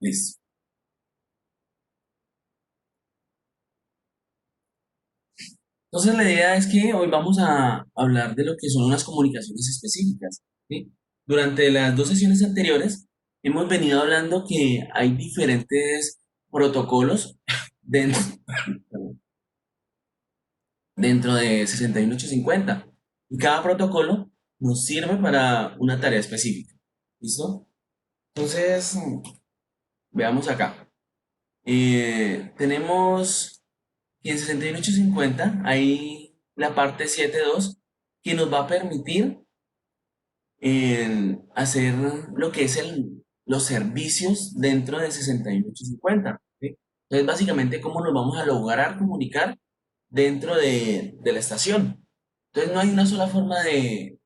Listo. Entonces la idea es que hoy vamos a hablar de lo que son unas comunicaciones específicas, ¿sí? Durante las dos sesiones anteriores hemos venido hablando que hay diferentes protocolos dentro, dentro de 61850 y cada protocolo nos sirve para una tarea específica. ¿Listo? Entonces, veamos acá. Tenemos y en 61850 hay la parte 7.2 que nos va a permitir hacer lo que es los servicios dentro de 6850. ¿Sí? Entonces, básicamente, cómo nos vamos a lograr comunicar dentro de la estación. Entonces, no hay una sola forma eh,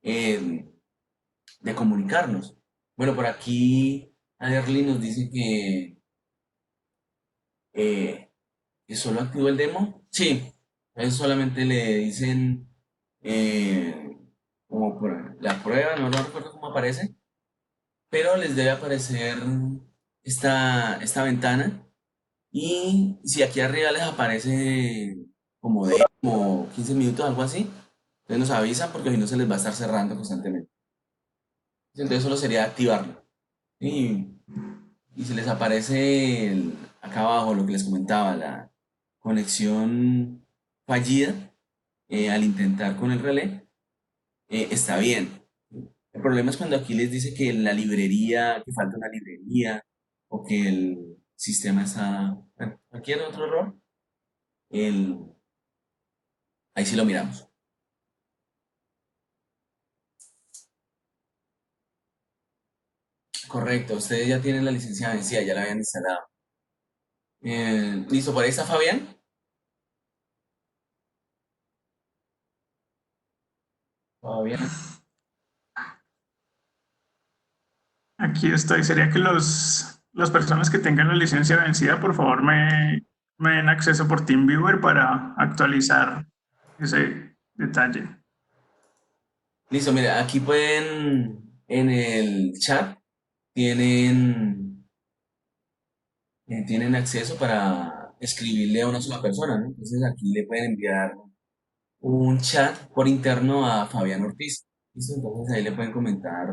de comunicarnos. Bueno, por aquí Aderly nos dice eh, ¿que solo activó el demo? Sí, es solamente le dicen eh, como por la prueba, no recuerdo cómo aparece, pero les debe aparecer esta ventana y si aquí arriba les aparece como 15 minutos, algo así, entonces nos avisan porque si no se les va a estar cerrando constantemente. Entonces solo sería activarlo. Y, y si les aparece acá abajo lo que les comentaba, la conexión fallida al intentar con el relé, está bien. El problema es cuando aquí les dice que la librería, que falta una librería o que el sistema está, bueno, cualquier otro error, el, ahí sí lo miramos. Correcto, ustedes ya tienen la licencia vencida, ya la habían instalado. ¿Listo? ¿Por ahí está Fabián? Fabián. Aquí estoy. Sería que las personas que tengan la licencia vencida, por favor, me den acceso por TeamViewer para actualizar ese detalle. Listo, mira, aquí pueden, en el chat, tienen, tienen acceso para escribirle a una sola persona, ¿no? Entonces aquí le pueden enviar un chat por interno a Fabián Ortiz. ¿Listo? Entonces ahí le pueden comentar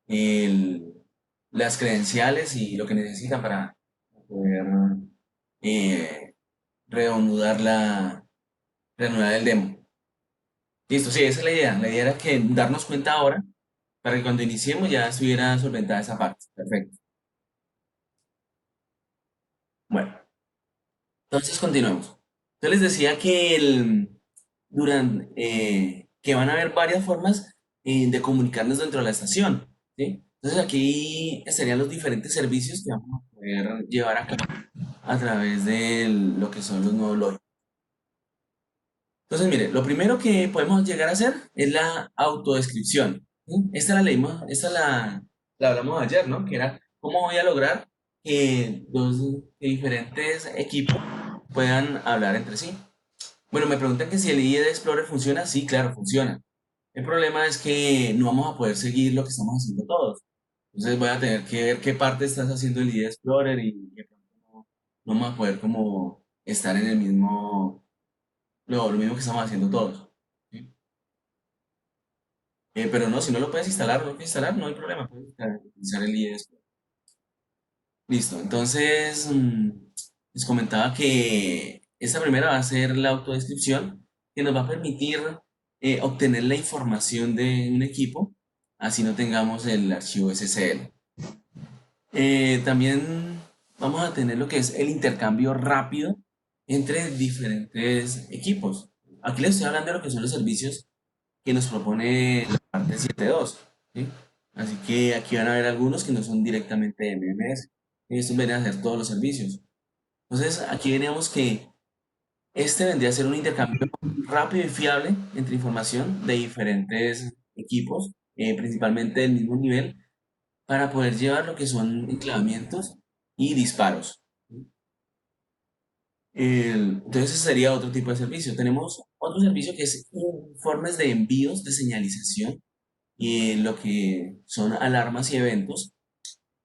el- las credenciales y lo que necesitan para poder eh, reanudar reanudar el demo. Listo, sí, esa es la idea. La idea era que darnos cuenta ahora para que cuando iniciemos ya estuviera solventada esa parte. Perfecto. Bueno, entonces continuemos. Yo les decía que que van a haber varias formas de comunicarnos dentro de la estación, ¿sí? Entonces aquí estarían los diferentes servicios que vamos a poder llevar a cabo a través de lo que son los nuevos logos. Entonces, mire, lo primero que podemos llegar a hacer es la autodescripción. ¿Sí? Esta la leímos, la hablamos ayer, ¿no? Que era cómo voy a lograr que que diferentes equipos puedan hablar entre sí. Bueno, me preguntan que si el IE de Explorer funciona. Sí, claro, funciona. El problema es que no vamos a poder seguir lo que estamos haciendo todos. Entonces voy a tener que ver qué parte estás haciendo el IE de Explorer y de pronto no vamos a poder como estar en el mismo, lo mismo que estamos haciendo todos. ¿Sí? Pero no, si no lo puedes instalar, no lo quieres instalar, no hay problema, puedes utilizar el IE de Explorer. Listo, entonces les comentaba que esta primera va a ser la autodescripción que nos va a permitir obtener la información de un equipo, así no tengamos el archivo SSL. También vamos a tener lo que es el intercambio rápido entre diferentes equipos. Aquí les estoy hablando de lo que son los servicios que nos propone la parte 7.2, ¿sí? Así que aquí van a ver algunos que no son directamente de MMS. Estos vendrían a hacer todos los servicios. Entonces, aquí veríamos que este vendría a ser un intercambio rápido y fiable entre información de diferentes equipos, principalmente del mismo nivel, para poder llevar lo que son enclavamientos y disparos. Entonces, ese sería otro tipo de servicio. Tenemos otro servicio que es informes de envíos de señalización y lo que son alarmas y eventos.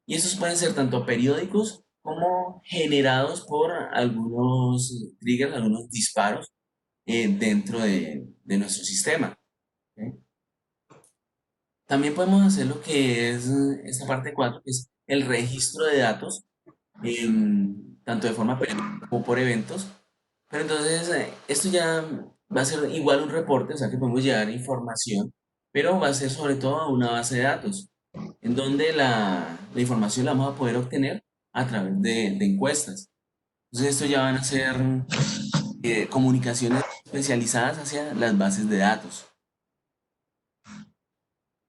Y esos pueden ser tanto periódicos como generados por algunos triggers, algunos disparos dentro de nuestro sistema. ¿Ok? También podemos hacer lo que es esta parte 4 que es el registro de datos, tanto de forma periódica como por eventos. Pero entonces, esto ya va a ser igual un reporte, o sea que podemos llevar información, pero va a ser sobre todo a una base de datos, en donde la información la vamos a poder obtener a través de encuestas. Entonces, esto ya van a ser comunicaciones especializadas hacia las bases de datos.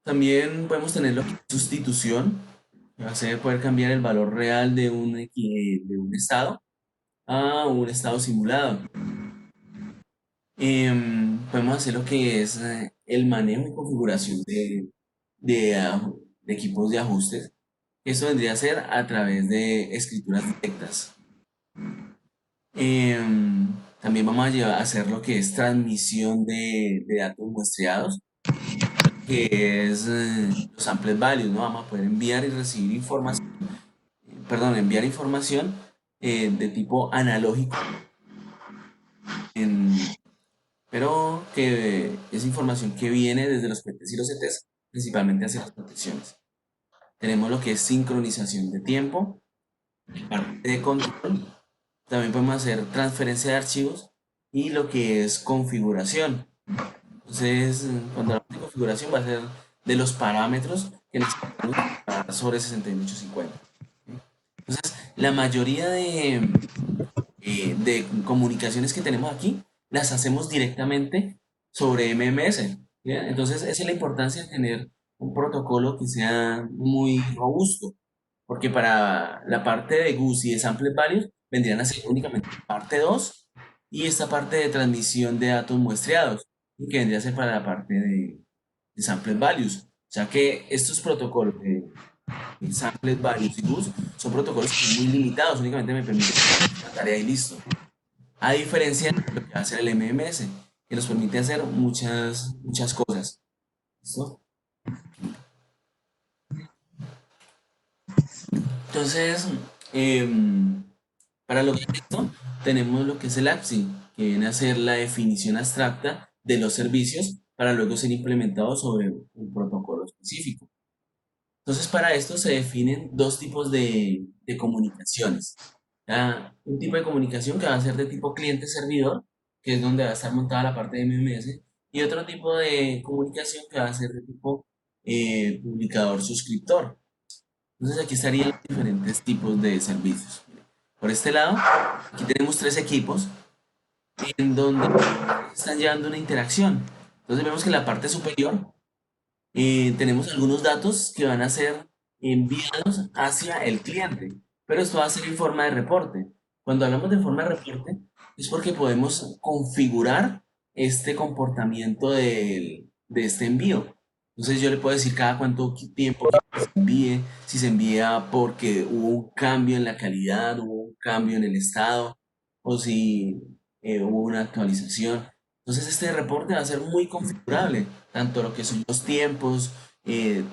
También podemos tener lo que es sustitución, que va a ser poder cambiar el valor real de un estado a un estado simulado. Podemos hacer lo que es el manejo y configuración de equipos de ajustes. Esto vendría a ser a través de escrituras directas. También vamos a hacer lo que es transmisión de datos muestreados, que es los sample values, ¿no? Vamos a poder enviar y recibir información, perdón, enviar información de tipo analógico, pero que es información que viene desde los PTs y los CTs, principalmente hacia las protecciones. Tenemos lo que es sincronización de tiempo, parte de control. También podemos hacer transferencia de archivos y lo que es configuración. Entonces, cuando hablamos de configuración va a ser de los parámetros que necesitamos para sobre 6850. Entonces, la mayoría de comunicaciones que tenemos aquí las hacemos directamente sobre MMS. ¿Ya? Entonces, esa es la importancia de tener un protocolo que sea muy robusto, porque para la parte de GUS y de Sample Values vendrían a ser únicamente parte 2 y esta parte de transmisión de datos muestreados, que vendría a ser para la parte de Sample Values. O sea que estos protocolos de Sample Values y GUS son protocolos que son muy limitados, únicamente me permiten la tarea y listo. A diferencia de lo que va a hacer el MMS, que nos permite hacer muchas cosas. ¿Listo? Entonces, em, para lograr esto, tenemos lo que es el APSI, que viene a ser la definición abstracta de los servicios para luego ser implementados sobre un protocolo específico. Entonces, para esto se definen dos tipos de comunicaciones. Un tipo de comunicación que va a ser de tipo cliente-servidor, que es donde va a estar montada la parte de MMS, y otro tipo de comunicación que va a ser de tipo publicador-suscriptor. Entonces, aquí estarían los diferentes tipos de servicios. Por este lado, aquí tenemos tres equipos en donde están llevando una interacción. Entonces, vemos que en la parte superior tenemos algunos datos que van a ser enviados hacia el cliente, pero esto va a ser en forma de reporte. Cuando hablamos de forma de reporte, es porque podemos configurar este comportamiento de este envío. Entonces yo le puedo decir cada cuánto tiempo quiero que se envíe, si se envía porque hubo un cambio en la calidad, hubo un cambio en el estado, o si hubo una actualización. Entonces este reporte va a ser muy configurable, tanto lo que son los tiempos,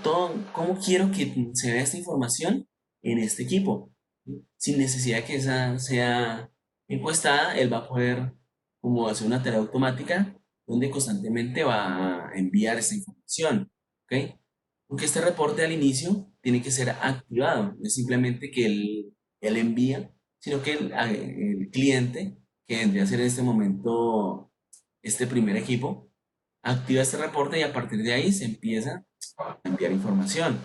todo, cómo quiero que se vea esta información en este equipo. ¿Sí? Sin necesidad de que esa sea encuestada, él va a poder como hacer una tarea automática donde constantemente va a enviar esta información. ¿Ok? Aunque este reporte al inicio tiene que ser activado, no es simplemente que él envía, sino que el cliente, que vendría a ser en este momento este primer equipo, activa este reporte y a partir de ahí se empieza a enviar información.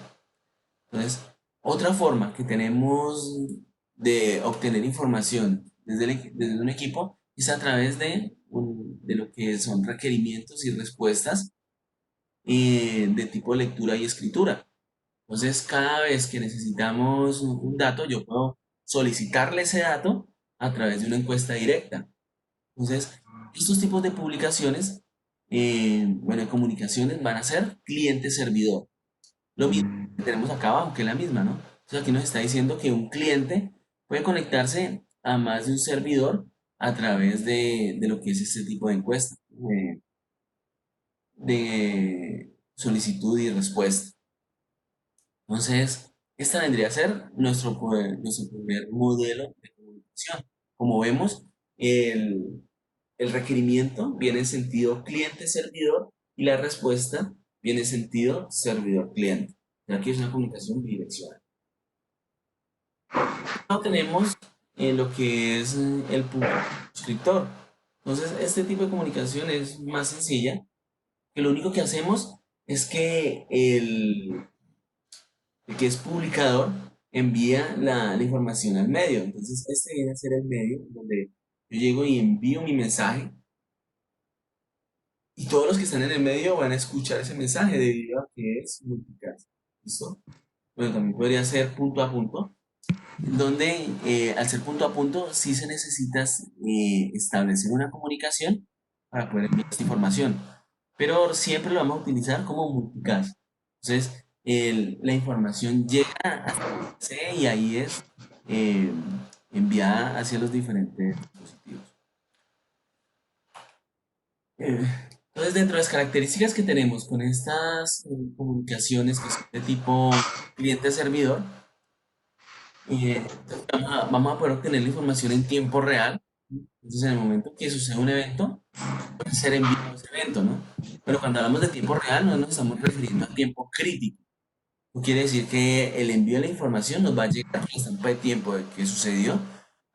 Entonces, otra forma que tenemos de obtener información desde un equipo es a través de lo que son requerimientos y respuestas de tipo lectura y escritura. Entonces, cada vez que necesitamos un dato, yo puedo solicitarle ese dato a través de una encuesta directa. Entonces, estos tipos de publicaciones, bueno, de comunicaciones van a ser cliente-servidor. Lo mismo que tenemos acá abajo, que es la misma, ¿no? Entonces aquí nos está diciendo que un cliente puede conectarse a más de un servidor a través de lo que es este tipo de encuesta, de solicitud y respuesta. Entonces, Esta vendría a ser nuestro primer modelo de comunicación. Como vemos, el, el requerimiento viene en sentido cliente-servidor y la respuesta viene en sentido servidor-cliente. Aquí es una comunicación bidireccional. Luego tenemos lo que es el punto suscriptor. Entonces, este tipo de comunicación es más sencilla, que lo único que hacemos es que el que es publicador envía la información al medio. Entonces, este viene a ser el medio donde yo llego y envío mi mensaje y todos los que están en el medio van a escuchar ese mensaje debido a que es multicast. ¿Listo? Bueno, también podría ser punto a punto, donde al ser punto a punto sí se necesita establecer una comunicación para poder enviar esta información, pero siempre lo vamos a utilizar como multicast. Entonces, la información llega a C y ahí es eh, enviada hacia los diferentes dispositivos. Eh, entonces, dentro de las características que tenemos con estas comunicaciones que son de tipo cliente-servidor, vamos a poder obtener la información en tiempo real. Entonces, en el momento que sucede un evento, puede ser enviado ese evento, ¿no? Pero cuando hablamos de tiempo real, no nos estamos refiriendo a tiempo crítico. No quiere decir que el envío de la información nos va a llegar en la estampa de tiempo de que sucedió,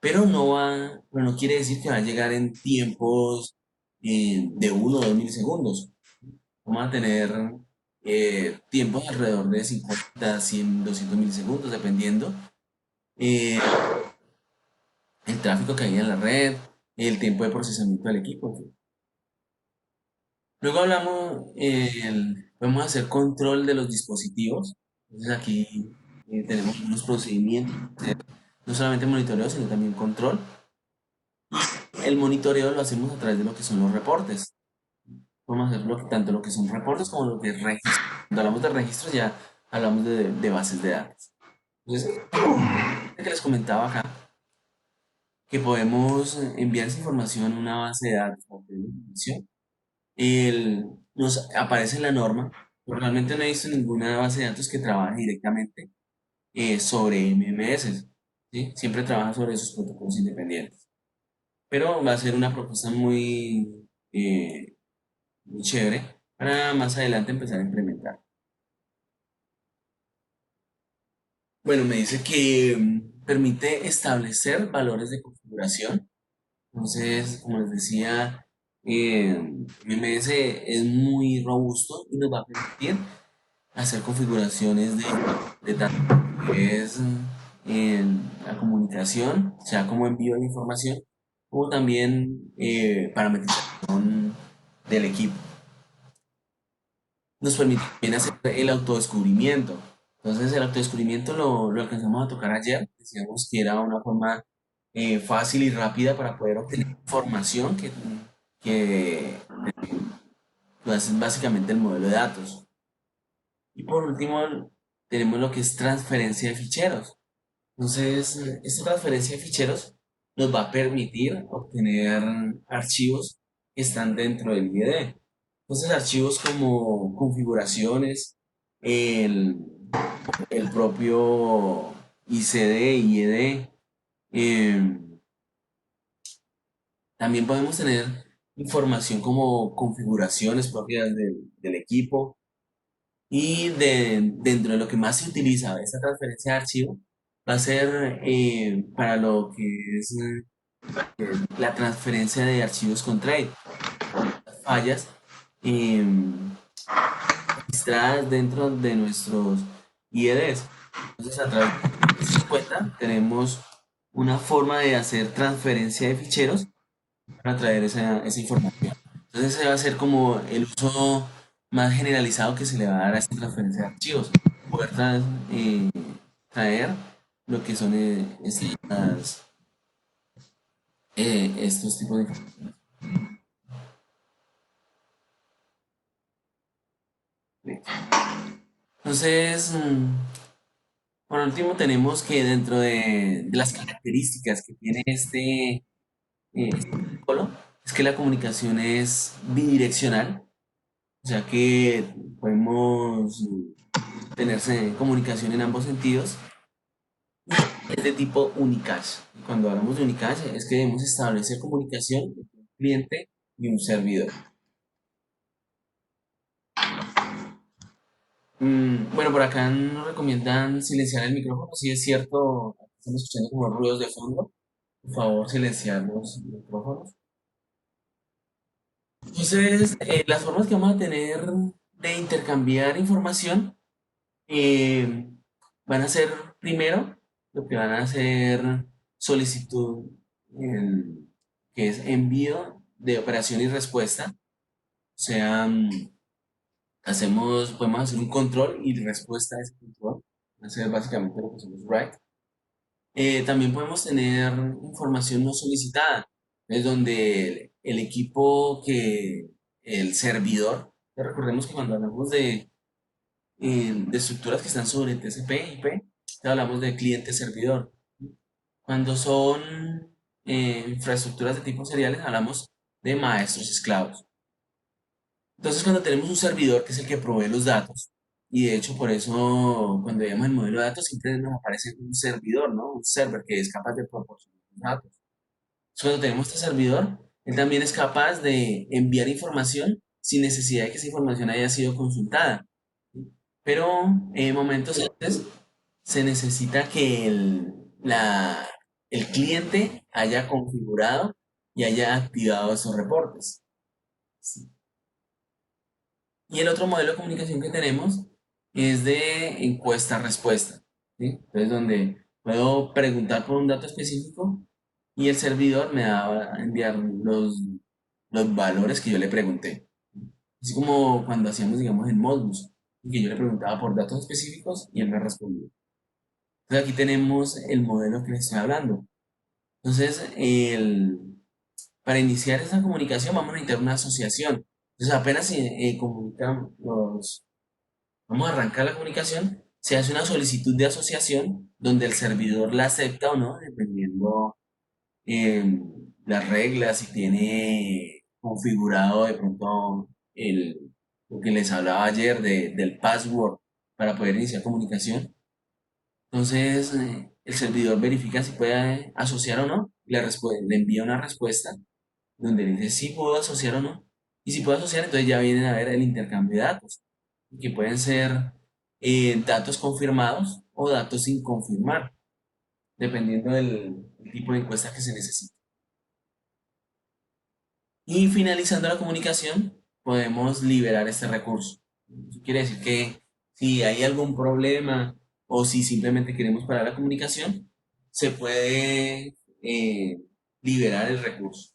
pero no quiere decir que va a llegar en tiempos de 1 o 2 milisegundos. Vamos a tener tiempos alrededor de 50, 100, 200 milisegundos, dependiendo eh, el tráfico que hay en la red, el tiempo de procesamiento del equipo. Luego hablamos, podemos hacer control de los dispositivos. Entonces aquí tenemos unos procedimientos, no solamente monitoreo, sino también control. El monitoreo lo hacemos a través de lo que son los reportes. Podemos hacer tanto lo que son reportes como lo que es registros. Cuando hablamos de registros ya hablamos de bases de datos. Entonces, que les comentaba acá, que podemos enviar esa información a una base de datos para obtener información. Nos aparece en la norma, pero realmente no he visto ninguna base de datos que trabaje directamente sobre MMS, ¿sí? Siempre trabaja sobre esos protocolos independientes. Pero va a ser una propuesta muy chévere para más adelante empezar a implementar. Bueno, me dice que permite establecer valores de configuración. Entonces, como les decía, MMS es muy robusto y nos va a permitir hacer configuraciones de tanto que es la comunicación, o sea, como envío de información, como también parametrización del equipo. Nos permite también hacer el autodescubrimiento. Entonces, el autodescubrimiento lo alcanzamos a tocar ayer. Decíamos que era una forma fácil y rápida para poder obtener información que pues, es básicamente el modelo de datos. Y por último, tenemos lo que es transferencia de ficheros. Entonces, esta transferencia de ficheros nos va a permitir obtener archivos que están dentro del IDE. Entonces, archivos como configuraciones, el, el propio ICD, IED. También podemos tener información como configuraciones propias del equipo. Y dentro de lo que más se utiliza esta transferencia de archivo, va a ser para lo que es la transferencia de archivos con trade, fallas eh, registradas dentro de nuestros IEDs. Entonces, a través de esta cuenta tenemos una forma de hacer transferencia de ficheros para traer esa información. Entonces, ese va a ser como el uso más generalizado que se le va a dar a esta transferencia de archivos. Poder eh, traer lo que son estos tipos de información. Entonces, por último, tenemos que dentro de las características que tiene este protocolo, es que la comunicación es bidireccional, o sea que podemos tenerse comunicación en ambos sentidos. Es de tipo Unicache. Cuando hablamos de Unicache es que debemos establecer comunicación entre un cliente y un servidor. Bueno, por acá nos recomiendan silenciar el micrófono. Si es cierto, estamos escuchando como ruidos de fondo. Por favor, silenciar los micrófonos. Entonces, las formas que vamos a tener de intercambiar información eh, van a ser primero lo que van a ser solicitud, que es envío de operación y respuesta. O sea, podemos hacer un control y respuesta a ese control. Va a ser básicamente lo que hacemos write. También podemos tener información no solicitada, es donde el equipo el servidor, recordemos que cuando hablamos de estructuras que están sobre TCP/IP, hablamos de cliente-servidor. Cuando son infraestructuras de tipo seriales, hablamos de maestros esclavos. Entonces, cuando tenemos un servidor que es el que provee los datos, y de hecho por eso cuando veamos el modelo de datos siempre nos aparece un servidor, ¿no? Un server que es capaz de proporcionar los datos. Entonces, cuando tenemos este servidor, él también es capaz de enviar información sin necesidad de que esa información haya sido consultada. ¿Sí? Pero en momentos antes se necesita que el cliente haya configurado y haya activado esos reportes. ¿Sí? Y el otro modelo de comunicación que tenemos es de encuesta-respuesta. ¿Sí? Entonces, donde puedo preguntar por un dato específico y el servidor me va a enviar los valores que yo le pregunté. Así como cuando hacíamos, digamos, en Modbus, que yo le preguntaba por datos específicos y él me respondía. Entonces, aquí tenemos el modelo que les estoy hablando. Entonces, para iniciar esa comunicación vamos a necesitar una asociación. Entonces, apenas se comunican vamos a arrancar la comunicación, se hace una solicitud de asociación donde el servidor la acepta o no, dependiendo las reglas, si tiene configurado de pronto lo que les hablaba ayer del password para poder iniciar comunicación. Entonces, el servidor verifica si puede asociar o no, le envía una respuesta donde le dice si puedo asociar o no. Y si puedo asociar, entonces ya vienen a ver el intercambio de datos, que pueden ser datos confirmados o datos sin confirmar, dependiendo del tipo de encuesta que se necesite. Y finalizando la comunicación, podemos liberar este recurso. Eso quiere decir que si hay algún problema o si simplemente queremos parar la comunicación, se puede liberar el recurso.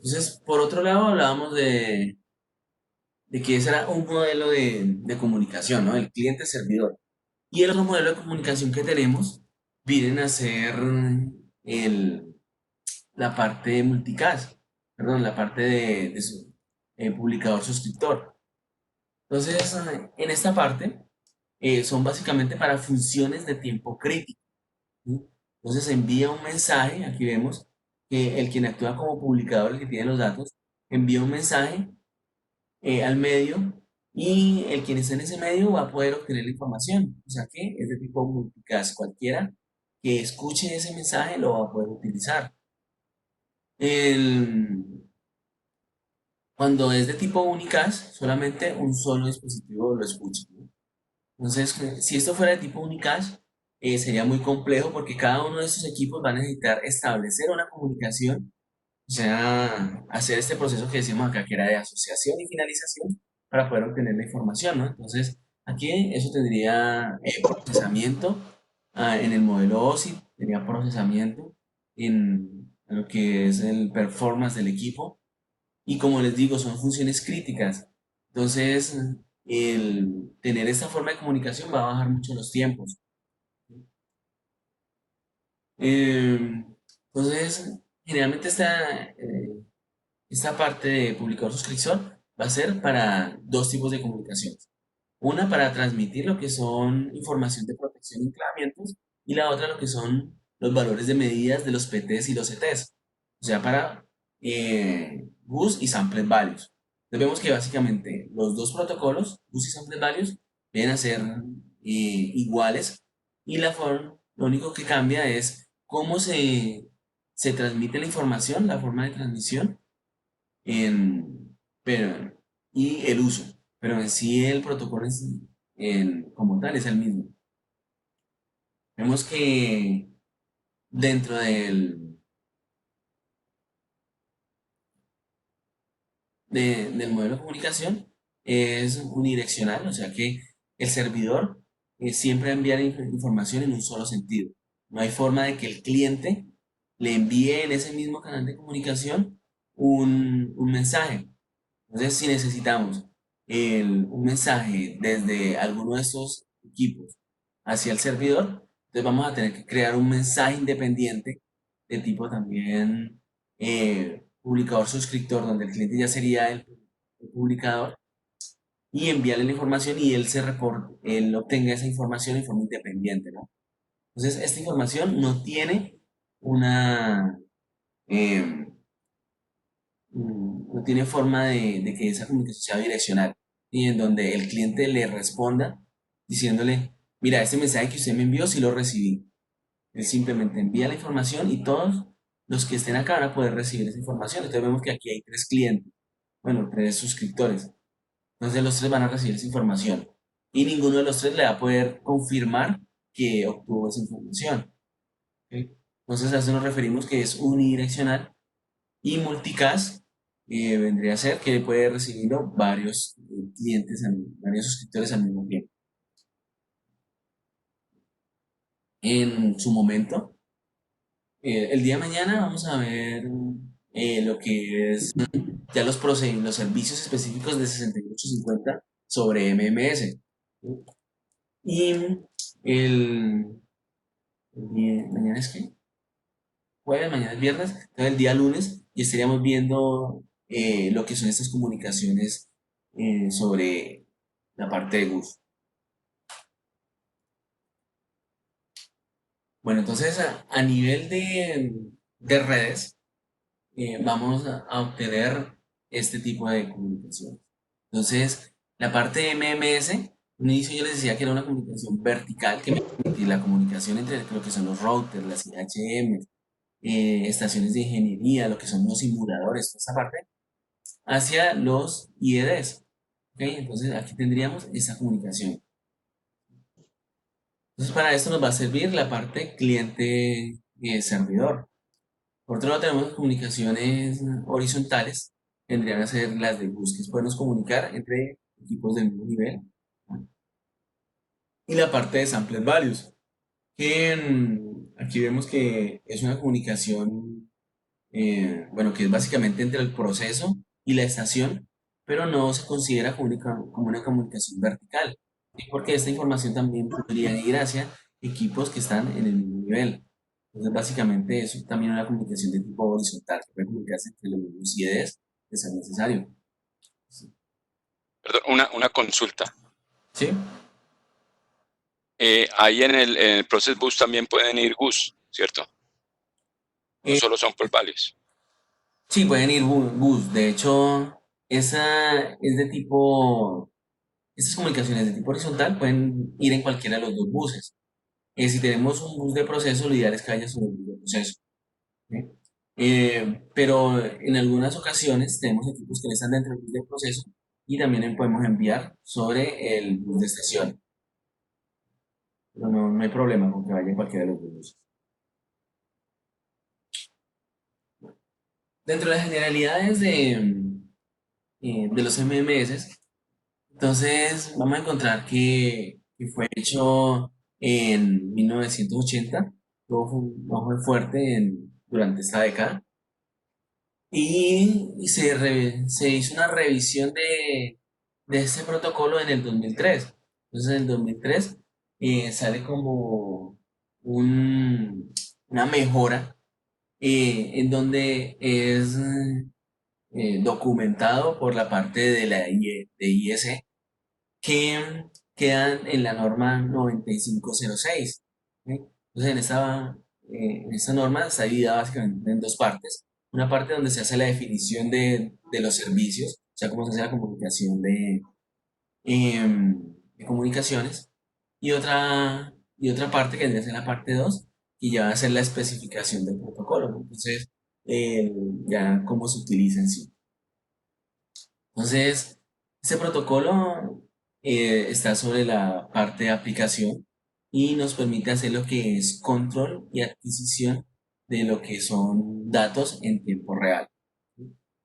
Entonces, por otro lado, hablábamos de que ese era un modelo de comunicación, ¿no? El cliente-servidor. Y el otro modelo de comunicación que tenemos vienen a ser el, la parte multicast, perdón, la parte de publicador-suscriptor. Entonces, en esta parte son básicamente para funciones de tiempo crítico. ¿Sí? Entonces envía un mensaje, aquí vemos que el quien actúa como publicador, el que tiene los datos, envía un mensaje al medio y el quien está en ese medio va a poder obtener la información. O sea que es de tipo multicast. Cualquiera que escuche ese mensaje lo va a poder utilizar. El, Cuando es de tipo unicast, solamente un solo dispositivo lo escucha, ¿no? Entonces, si esto fuera de tipo unicast, sería muy complejo porque cada uno de estos equipos va a necesitar establecer una comunicación, o sea, hacer este proceso que decimos acá, que era de asociación y finalización, para poder obtener la información, ¿no? Entonces, aquí eso tendría procesamiento en el modelo OSI, tendría procesamiento en lo que es el performance del equipo, y como les digo, son funciones críticas. Entonces, el tener esta forma de comunicación va a bajar mucho los tiempos. Eh, entonces, generalmente esta parte de publicador-suscriptor va a ser para dos tipos de comunicaciones. Una para transmitir lo que son información de protección y enclavamientos y la otra lo que son los valores de medidas de los PTs y los CTs, o sea, para GUS y Samples Values. Entonces vemos que básicamente los dos protocolos, GUS y Samples Values, vienen a ser iguales y lo único que cambia es cómo se transmite la información, la forma de transmisión pero, y el uso. Pero en sí el protocolo como tal es el mismo. Vemos que dentro del modelo de comunicación es unidireccional, o sea que el servidor siempre va a enviar información en un solo sentido. No hay forma de que el cliente le envíe en ese mismo canal de comunicación un mensaje. Entonces, si necesitamos un mensaje desde alguno de estos equipos hacia el servidor, entonces vamos a tener que crear un mensaje independiente de tipo también publicador-suscriptor, donde el cliente ya sería el publicador y enviarle la información y él obtenga esa información en forma independiente, ¿no? Entonces, esta información no tiene una, em, no tiene forma de que esa comunicación sea direccional y en donde el cliente le responda diciéndole, mira, este mensaje que usted me envió sí lo recibí. Él simplemente envía la información y todos los que estén acá van a poder recibir esa información. Entonces vemos que aquí hay tres clientes, bueno, tres suscriptores. Entonces los tres van a recibir esa información y ninguno de los tres le va a poder confirmar que obtuvo esa información. ¿Ok? Entonces a eso nos referimos que es unidireccional y multicast vendría a ser que puede recibirlo varios clientes, varios suscriptores al mismo tiempo. En su momento, el día de mañana vamos a ver lo que es ya los servicios específicos de 6850 sobre MMS. Y mañana es que jueves, mañana es viernes, entonces el día lunes y estaríamos viendo lo que son estas comunicaciones sobre la parte de GUS. Bueno, entonces a nivel de redes, vamos a obtener este tipo de comunicación. Entonces, la parte de MMS, un inicio yo les decía que era una comunicación vertical que me permitía la comunicación entre lo que son los routers, las IHM, estaciones de ingeniería, lo que son los simuladores, toda esa parte, hacia los IEDs. ¿Okay? Entonces, aquí tendríamos esa comunicación. Entonces, para esto nos va a servir la parte cliente-servidor. Por otro lado, tenemos comunicaciones horizontales, tendrían que ser las de bus, que podemos comunicar entre equipos del mismo nivel. ¿No? Y la parte de samples values, que aquí vemos que es una comunicación, bueno, que es básicamente entre el proceso y la estación, pero no se considera como una comunicación vertical, ¿sí? Porque esta información también podría ir hacia equipos que están en el mismo nivel. Entonces, básicamente, eso es también una comunicación de tipo horizontal, que puede comunicarse entre los mismos IDs de ser necesario. Perdón, una consulta. ¿Sí? Ahí en el Process Bus también pueden ir GUS, ¿cierto? No Eh, solo son por values. sí, pueden ir bus. De hecho, estas comunicaciones de tipo horizontal pueden ir en cualquiera de los dos buses. Si tenemos un bus de proceso, lo ideal es que haya sobre el bus de proceso. ¿Sí? Pero en algunas ocasiones tenemos equipos que no están dentro del bus de proceso y también podemos enviar sobre el bus de estación. Pero no hay problema con que vaya en cualquiera de los dos buses. Dentro de las generalidades de los MMS, entonces vamos a encontrar que fue hecho en 1980, todo fue fuerte durante esta década. Y se hizo una revisión de este protocolo en el 2003. Entonces, en el 2003 sale como una mejora en donde es documentado por la parte de la de IS que quedan en la norma 9506. ¿Sí? Entonces, en esta norma está dividida básicamente en dos partes. Una parte donde se hace la definición de los servicios, o sea, cómo se hace la comunicación de comunicaciones, y otra parte que vendría a ser la parte 2 que ya va a ser la especificación del protocolo, ¿no? Entonces, eh, ya cómo se utiliza en sí. Entonces, este protocolo está sobre la parte de aplicación y nos permite hacer lo que es control y adquisición de lo que son datos en tiempo real. ¿Sí?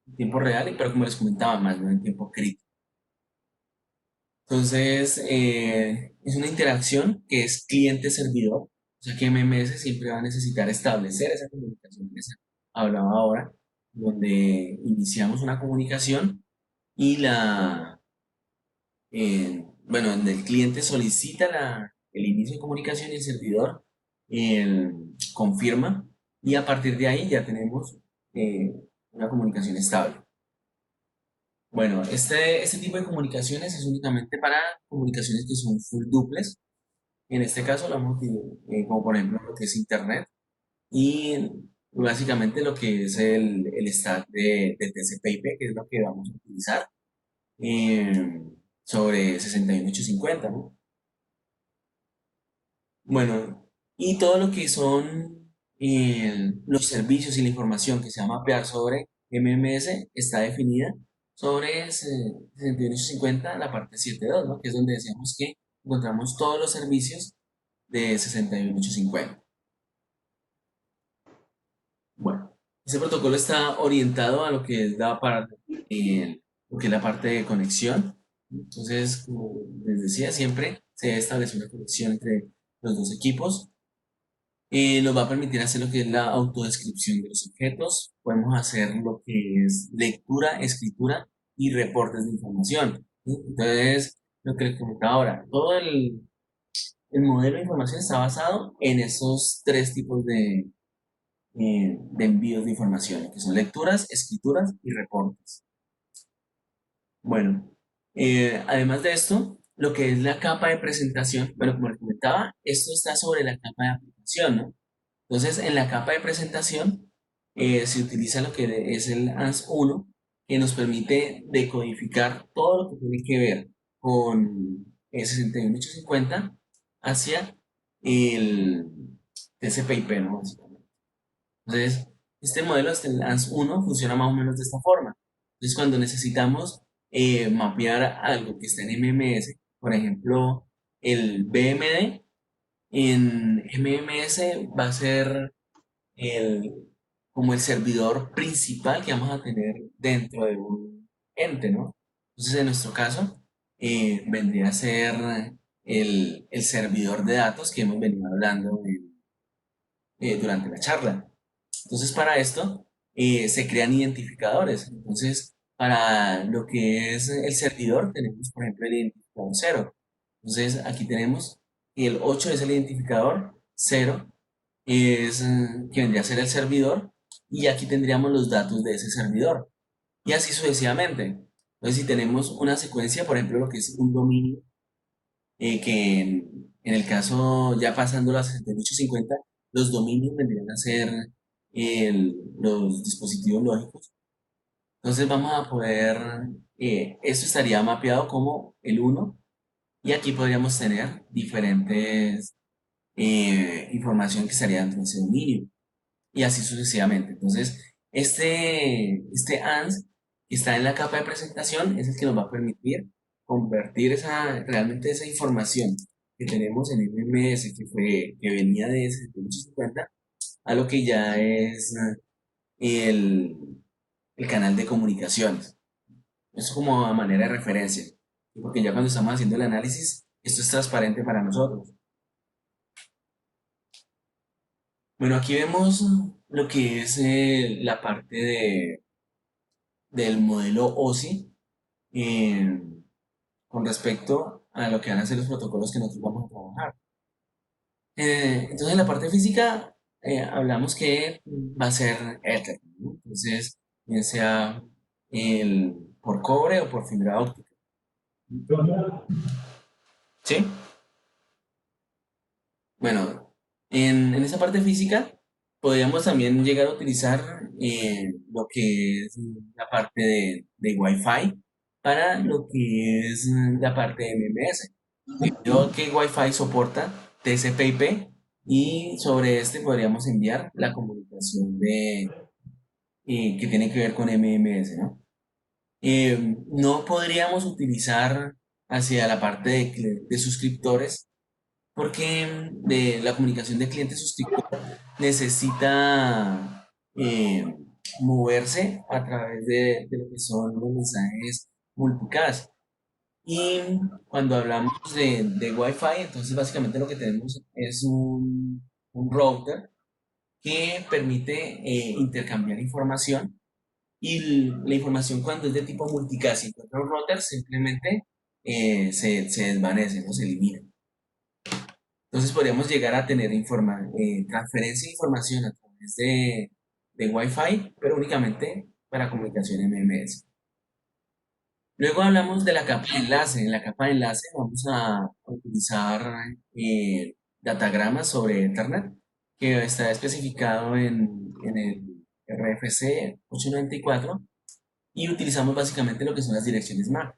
En tiempo real, pero como les comentaba, más no en tiempo crítico. Entonces, es una interacción que es cliente-servidor, o sea que MMS siempre va a necesitar establecer esa comunicación que se hablaba ahora, donde iniciamos una comunicación y bueno, donde el cliente solicita el inicio de comunicación y el servidor confirma y a partir de ahí ya tenemos eh, una comunicación estable. Bueno, este tipo de comunicaciones es únicamente para comunicaciones que son full duplex. En este caso lo vamos a utilizar, como por ejemplo lo que es Internet y básicamente lo que es el stack de TCP/IP, que es lo que vamos a utilizar eh, sobre 61850, ¿no? Bueno, y todo lo que son los servicios y la información que se va a mapear sobre MMS está definida sobre 61850, la parte 7.2, ¿no? Que es donde decíamos que encontramos todos los servicios de 61850. Bueno, ese protocolo está orientado a lo que es lo que es la parte de conexión. Entonces, como les decía, siempre se establece una conexión entre los dos equipos. Nos va a permitir hacer lo que es la autodescripción de los objetos. Podemos hacer lo que es lectura, escritura y reportes de información. ¿Sí? Entonces, lo que les comentaba ahora, todo el modelo de información está basado en esos tres tipos de envíos de información, que son lecturas, escrituras y reportes. Bueno, además de esto, lo que es la capa de presentación, bueno, como les comentaba, esto está sobre la capa de aplicación, ¿no? Entonces, en la capa de presentación se utiliza lo que es el ANS1, que nos permite decodificar todo lo que tiene que ver con 61850 hacia el TCP/IP, ¿no? Entonces, este modelo, este LANS1, funciona más o menos de esta forma. Entonces, cuando necesitamos mapear algo que está en MMS, por ejemplo, el BMD, en MMS va a ser el, como el servidor principal que vamos a tener dentro de un ente, ¿no? Entonces, en nuestro caso, vendría a ser el servidor de datos que hemos venido hablando durante la charla. Entonces, para esto se crean identificadores. Entonces, para lo que es el servidor, tenemos, por ejemplo, el identificador 0. Entonces, aquí tenemos que el 8 es el identificador, 0 es que vendría a ser el servidor, y aquí tendríamos los datos de ese servidor. Y así sucesivamente. Entonces, si tenemos una secuencia, por ejemplo, lo que es un dominio, que en el caso, ya pasando las 6850, los dominios vendrían a ser los dispositivos lógicos. Entonces vamos a poder, esto estaría mapeado como el 1 y aquí podríamos tener diferentes información que estaría dentro de ese dominio y así sucesivamente. Entonces, este ANS que está en la capa de presentación es el que nos va a permitir convertir realmente esa información que tenemos en MMS, que venía de 750, a lo que ya es el, el canal de comunicaciones. Eso como a manera de referencia, porque ya cuando estamos haciendo el análisis, esto es transparente para nosotros. Bueno, aquí vemos lo que es la parte del modelo OSI eh, con respecto a lo que van a ser los protocolos que nosotros vamos a trabajar. Entonces, en la parte física, hablamos que va a ser Ethernet, ¿no? Entonces, bien sea por cobre o por fibra óptica. ¿Sí? Bueno, En esa parte física, podríamos también llegar a utilizar lo que es la parte de Wi-Fi para lo que es la parte de MMS. Debido a que Wi-Fi soporta TCP/IP y sobre este podríamos enviar la comunicación que tiene que ver con MMS, ¿no? No podríamos utilizar hacia la parte de suscriptores porque de la comunicación de cliente-suscriptor necesita moverse a través de lo que son los mensajes multicast. Y cuando hablamos de Wi-Fi, entonces básicamente lo que tenemos es un router que permite intercambiar información y la información cuando es de tipo multicast y encuentra un router simplemente se desvanece, no se elimina. Entonces podríamos llegar a tener transferencia de información a través de Wi-Fi, pero únicamente para comunicación MMS. Luego hablamos de la capa de enlace. En la capa de enlace vamos a utilizar datagramas sobre Ethernet, que está especificado en el RFC 894, y utilizamos básicamente lo que son las direcciones MAC,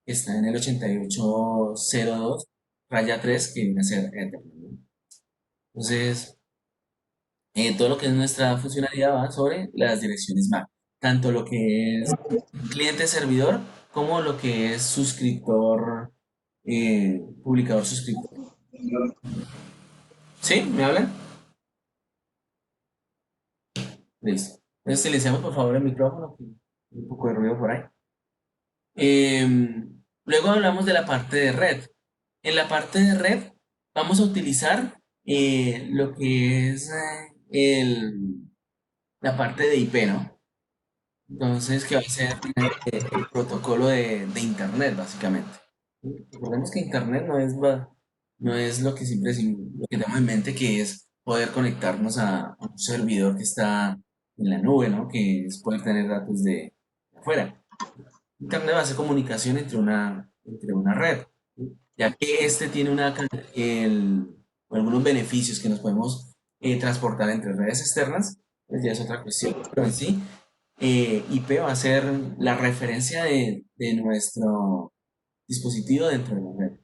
que está en el 8802 raya 3, que viene a ser Ethernet, ¿no? Entonces, todo lo que es nuestra funcionalidad va sobre las direcciones MAC, tanto lo que es cliente-servidor como lo que es suscriptor, publicador-suscriptor. ¿Sí? ¿Me hablan? Listo. Entonces silenciamos por favor el micrófono, que hay un poco de ruido por ahí. Luego hablamos de la parte de red. En la parte de red vamos a utilizar lo que es la parte de IP, ¿no? Entonces, que va a ser el protocolo de Internet, básicamente. Recordemos que Internet no es lo que siempre lo que tenemos en mente, que es poder conectarnos a un servidor que está en la nube, ¿no? Que es poder tener datos de afuera. Internet va a ser comunicación entre una red, ¿sí? Ya que este tiene algunos beneficios que nos podemos transportar entre redes externas, pues ya es otra cuestión, pero en sí IP va a ser la referencia de nuestro dispositivo dentro de la red.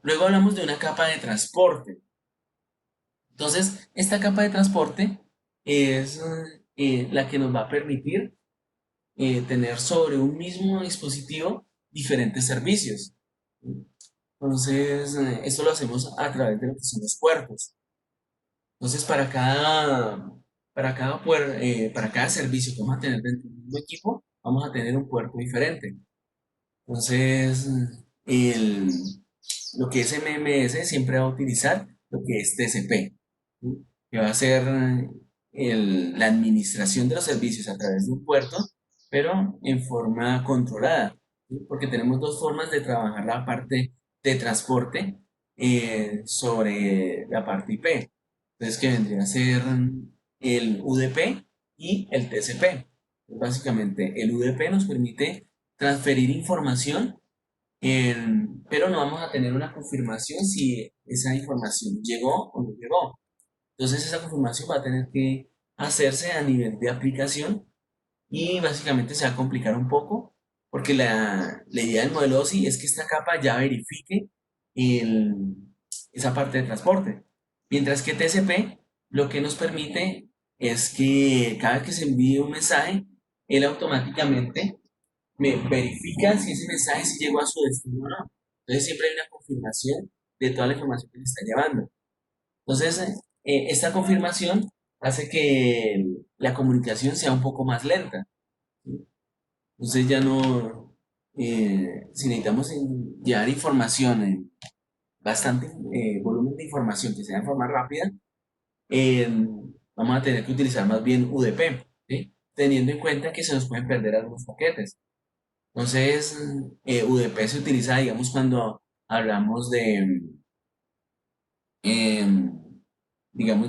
Luego hablamos de una capa de transporte. Entonces, esta capa de transporte es la que nos va a permitir tener sobre un mismo dispositivo diferentes servicios. Entonces, esto lo hacemos a través de lo que son los puertos. Entonces, para cada servicio que vamos a tener dentro del mismo equipo, vamos a tener un puerto diferente. Entonces, el, lo que es MMS siempre va a utilizar lo que es TCP, ¿sí? Que va a ser la administración de los servicios a través de un puerto, pero en forma controlada, ¿sí? Porque tenemos dos formas de trabajar la parte de transporte sobre la parte IP. Entonces, que vendría a ser el UDP y el TCP. Básicamente, el UDP nos permite transferir información, pero no vamos a tener una confirmación si esa información llegó o no llegó. Entonces, esa confirmación va a tener que hacerse a nivel de aplicación y básicamente se va a complicar un poco porque la idea del modelo OSI es que esta capa ya verifique el- esa parte de transporte. Mientras que TCP lo que nos permite es que cada vez que se envíe un mensaje, él automáticamente me verifica si ese mensaje sí llegó a su destino o no. Entonces siempre hay una confirmación de toda la información que le está llevando. Entonces, esta confirmación hace que la comunicación sea un poco más lenta, ¿sí? Entonces ya no, si necesitamos llevar información, bastante volumen de información que sea de forma rápida, eh, vamos a tener que utilizar más bien UDP, ¿sí? Teniendo en cuenta que se nos pueden perder algunos paquetes. Entonces, UDP se utiliza, digamos, cuando hablamos em, digamos,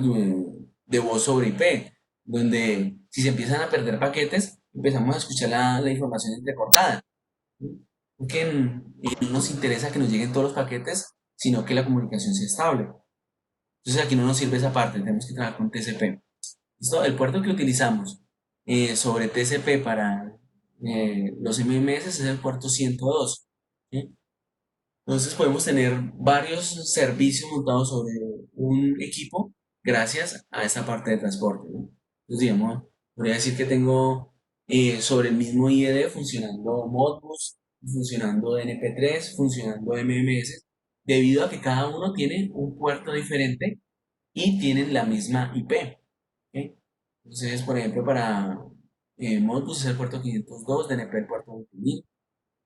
de voz sobre IP, donde si se empiezan a perder paquetes, empezamos a escuchar la información entrecortada, ¿sí? Porque no nos interesa que nos lleguen todos los paquetes, sino que la comunicación sea estable. Entonces aquí no nos sirve esa parte, tenemos que trabajar con TCP. ¿Listo? El puerto que utilizamos sobre TCP para los MMS es el puerto 102. ¿Sí? Entonces podemos tener varios servicios montados sobre un equipo gracias a esa parte de transporte, ¿no? Entonces, digamos, podría decir que tengo sobre el mismo IED funcionando Modbus, funcionando DNP3, funcionando MMS, debido a que cada uno tiene un puerto diferente y tienen la misma IP. ¿Ok? Entonces, por ejemplo, para Modbus es el puerto 502, DNP el puerto 20.000,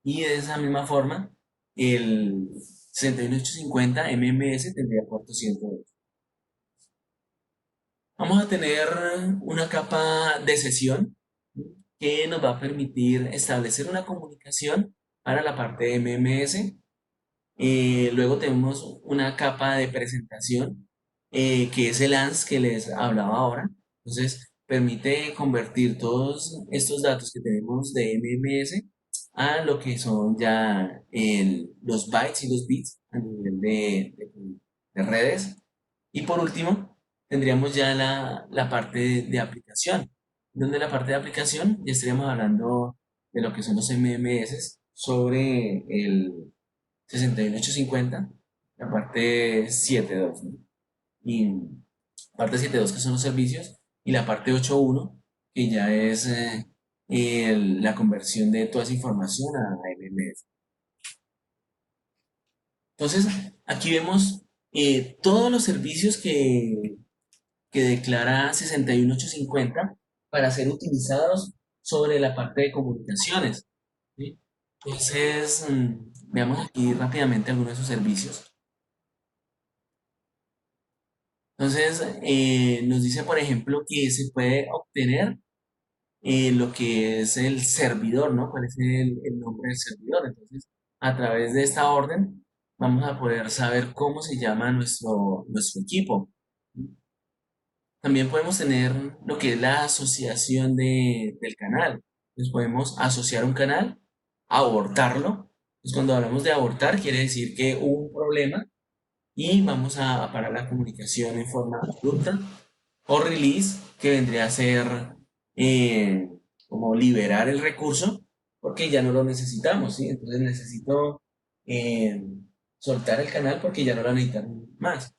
y de esa misma forma, el 61850 MMS tendría puerto 102. Vamos a tener una capa de sesión que nos va a permitir establecer una comunicación para la parte de MMS. Luego tenemos una capa de presentación, que es el ANS que les hablaba ahora. Entonces, permite convertir todos estos datos que tenemos de MMS a lo que son ya los bytes y los bits a nivel de redes. Y por último, tendríamos ya la parte de aplicación, donde la parte de aplicación ya estaríamos hablando de lo que son los MMS sobre el 61850, la parte 7.2, ¿no? Y parte 7.2 que son los servicios, y la parte 8.1 que ya es la conversión de toda esa información a MMS. Entonces, aquí vemos todos los servicios que declara 61850 para ser utilizados sobre la parte de comunicaciones, ¿sí? Entonces, veamos aquí rápidamente algunos de esos servicios. Entonces, nos dice, por ejemplo, que se puede obtener lo que es el servidor, ¿no? ¿Cuál es el nombre del servidor? Entonces, a través de esta orden, vamos a poder saber cómo se llama nuestro equipo. También podemos tener lo que es la asociación del canal. Entonces, podemos asociar un canal, abortarlo. Entonces, cuando hablamos de abortar, quiere decir que hubo un problema y vamos a parar la comunicación en forma abrupta, o release, que vendría a ser eh, como liberar el recurso porque ya no lo necesitamos, ¿sí? Entonces necesito eh, soltar el canal porque ya no lo necesitamos más.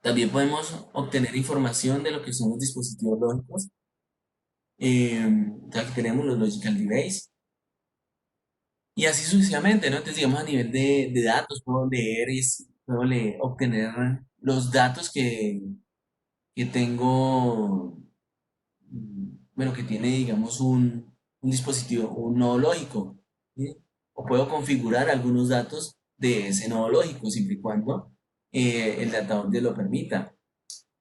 También podemos obtener información de lo que son los dispositivos lógicos. Aquí tenemos los logical device. Y así sucesivamente, ¿no? Entonces, digamos, a nivel de datos, obtener los datos que tengo, bueno, que tiene, digamos, un dispositivo, un nodo lógico, ¿sí? O puedo configurar algunos datos de ese nodo lógico, siempre y cuando el datador lo permita.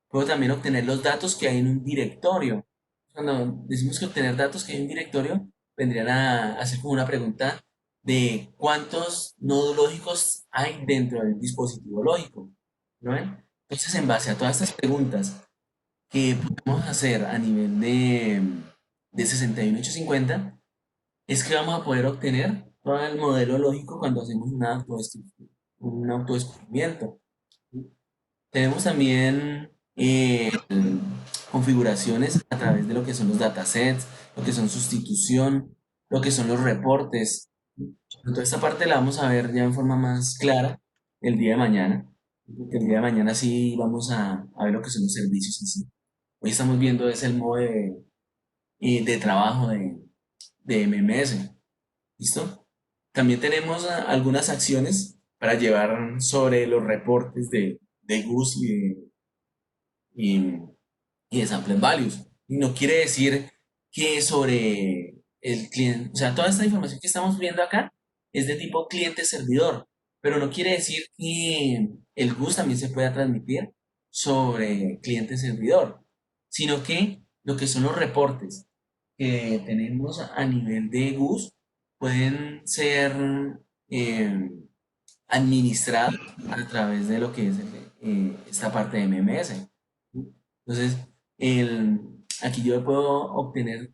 Puedo también obtener los datos que hay en un directorio. Cuando decimos que obtener datos que hay en un directorio, vendrían a hacer como una pregunta de cuántos nodos lógicos hay dentro del dispositivo lógico, ¿no ven? Entonces, en base a todas estas preguntas que podemos hacer a nivel de 61850, es que vamos a poder obtener todo el modelo lógico cuando hacemos un autodescubrimiento. Tenemos también configuraciones a través de lo que son los datasets, lo que son sustitución, lo que son los reportes. Entonces, esta parte la vamos a ver ya en forma más clara el día de mañana, porque el día de mañana sí vamos a ver lo que son los servicios en sí. Hoy estamos viendo es el modo de trabajo de MMS. ¿Listo? También tenemos algunas acciones para llevar sobre los reportes de GUS y, y de Sample Values. Y no quiere decir que sobre el cliente, o sea, toda esta información que estamos viendo acá es de tipo cliente-servidor, pero no quiere decir que el GUS también se pueda transmitir sobre cliente-servidor, sino que lo que son los reportes que tenemos a nivel de GUS pueden ser eh, administrados a través de lo que es esta parte de MMS. Entonces, aquí yo puedo obtener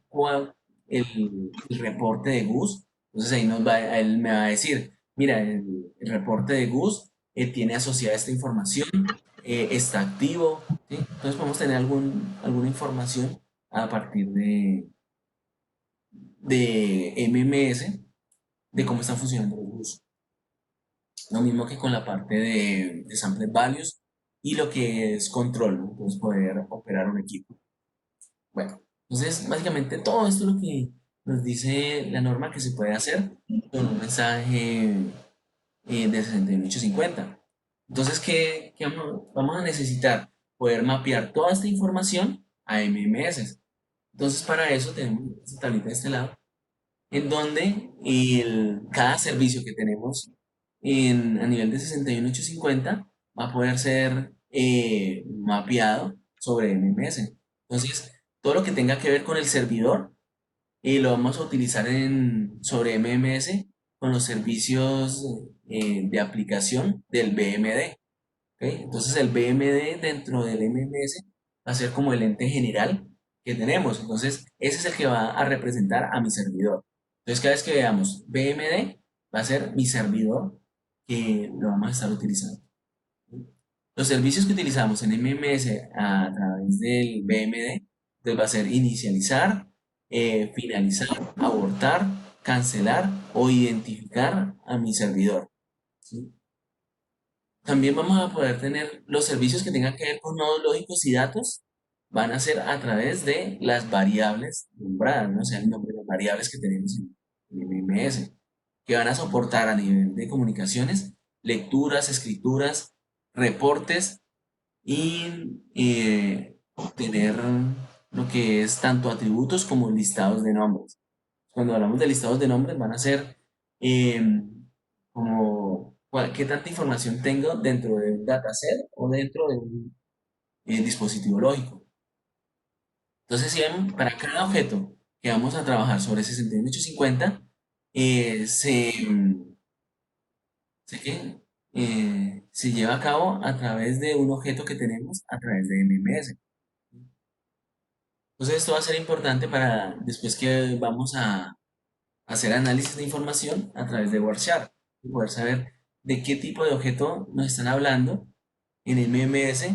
el reporte de GUS. Entonces ahí él me va a decir mira, el reporte de Gus tiene asociada esta información, está activo, ¿sí? Entonces podemos tener alguna información a partir de MMS de cómo están funcionando los Gus. Lo mismo que con la parte de sample values y lo que es control, ¿no? Entonces poder operar un equipo. Bueno, entonces básicamente todo esto es lo que nos dice la norma que se puede hacer con un mensaje de 61850. Entonces, ¿qué vamos a necesitar? Poder mapear toda esta información a MMS. Entonces, para eso tenemos esta tablita de este lado, en donde cada servicio que tenemos a nivel de 61850 va a poder ser mapeado sobre MMS. Entonces, todo lo que tenga que ver con el servidor lo vamos a utilizar sobre MMS con los servicios de aplicación del BMD. ¿Ok? Entonces, el BMD dentro del MMS va a ser como el ente general que tenemos. Entonces, ese es el que va a representar a mi servidor. Entonces, cada vez que veamos BMD, va a ser mi servidor que lo vamos a estar utilizando. Los servicios que utilizamos en MMS a través del BMD, entonces va a ser inicializar, finalizar, abortar, cancelar o identificar a mi servidor. ¿Sí? También vamos a poder tener los servicios que tengan que ver con nodos lógicos y datos, van a ser a través de las variables nombradas, ¿no? O sea, el nombre de las variables que tenemos en MMS, que van a soportar a nivel de comunicaciones, lecturas, escrituras, reportes y tener lo que es tanto atributos como listados de nombres. Cuando hablamos de listados de nombres van a ser como qué tanta información tengo dentro de un dataset o dentro de un dispositivo lógico. Entonces, si ven, para cada objeto que vamos a trabajar sobre 61850, se lleva a cabo a través de un objeto que tenemos a través de MMS. Entonces esto va a ser importante para después que vamos a hacer análisis de información a través de Warshard y poder saber de qué tipo de objeto nos están hablando en MMS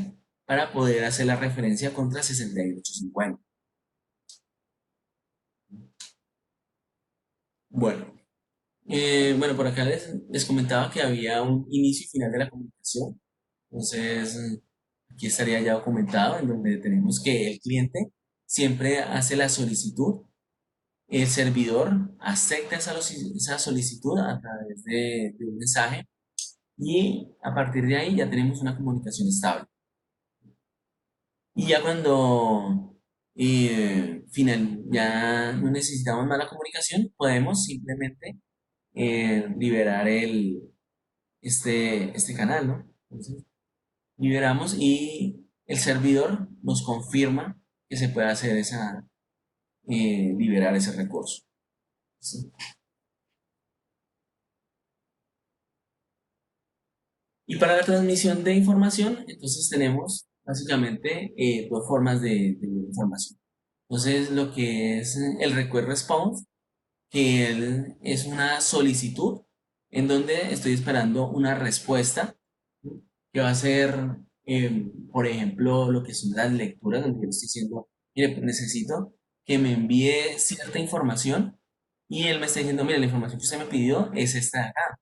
para poder hacer la referencia contra 6850. Bueno, bueno, por acá les comentaba que había un inicio y final de la comunicación. Entonces, aquí estaría ya documentado en donde tenemos que el cliente siempre hace la solicitud. El servidor acepta esa solicitud a través de un mensaje y a partir de ahí ya tenemos una comunicación estable. Y ya cuando ya no necesitamos más la comunicación, podemos simplemente liberar este canal, ¿no? Entonces, liberamos y el servidor nos confirma que se puede hacer liberar ese recurso. ¿Sí? Y para la transmisión de información, entonces tenemos básicamente dos formas de información. Entonces, lo que es el request response, es una solicitud en donde estoy esperando una respuesta, ¿sí? Que va a ser, por ejemplo, lo que son las lecturas, donde yo estoy diciendo, mire, pues necesito que me envíe cierta información y él me está diciendo, mire, la información que usted me pidió es esta de acá.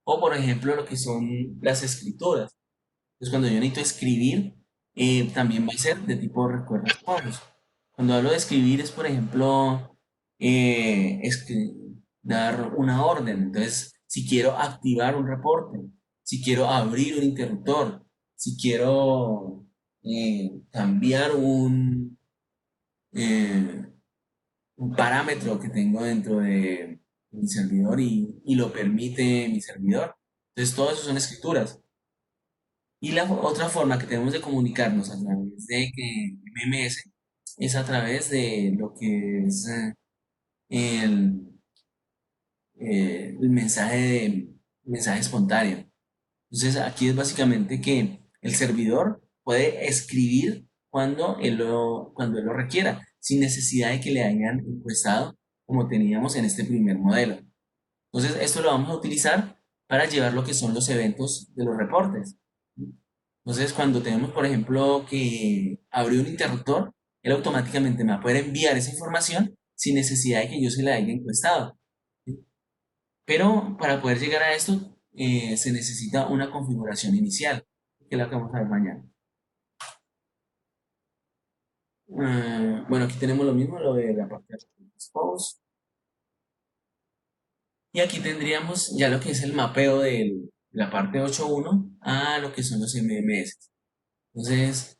O, por ejemplo, lo que son las escrituras. Entonces, cuando yo necesito escribir, también va a ser de tipo request response. Cuando hablo de escribir es, por ejemplo, dar una orden. Entonces, si quiero activar un reporte, si quiero abrir un interruptor, si quiero cambiar eh, un parámetro que tengo dentro de mi servidor y lo permite mi servidor. Entonces, todo eso son escrituras. Y la otra forma que tenemos de comunicarnos a través de MMS es a través de lo que es el, el mensaje espontáneo. Entonces aquí es básicamente que el servidor puede escribir cuando él lo requiera, sin necesidad de que le hayan encuestado como teníamos en este primer modelo. Entonces esto lo vamos a utilizar para llevar lo que son los eventos de los reportes. Entonces, cuando tenemos, por ejemplo, que abrió un interruptor, él automáticamente me va a poder enviar esa información sin necesidad de que yo se la haya encuestado. ¿Sí? Pero para poder llegar a esto, se necesita una configuración inicial, que es la que vamos a ver mañana. Bueno, aquí tenemos lo mismo, lo de la parte de expose. Y aquí tendríamos ya lo que es el mapeo de la parte 8.1 a lo que son los MMS. Entonces,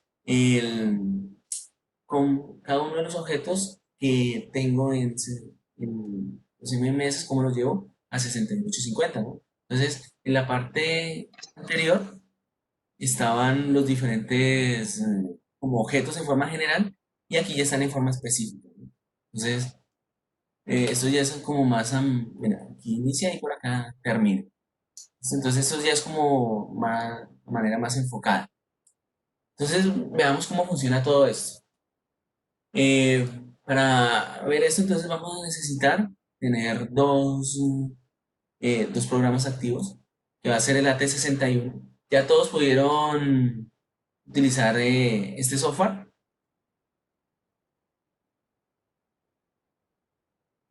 con cada uno de los objetos que tengo en los MMS, ¿cómo los llevo? A 6850, ¿no? Entonces, en la parte anterior estaban los diferentes como objetos en forma general y aquí ya están en forma específica, ¿no? Entonces, esto ya es como más, mira, aquí inicia y por acá termina. Entonces, esto ya es como más, de manera más enfocada. Entonces, veamos cómo funciona todo esto. Eh, para ver esto, entonces vamos a necesitar tener dos programas activos, que va a ser el AT61. Ya todos pudieron utilizar este software.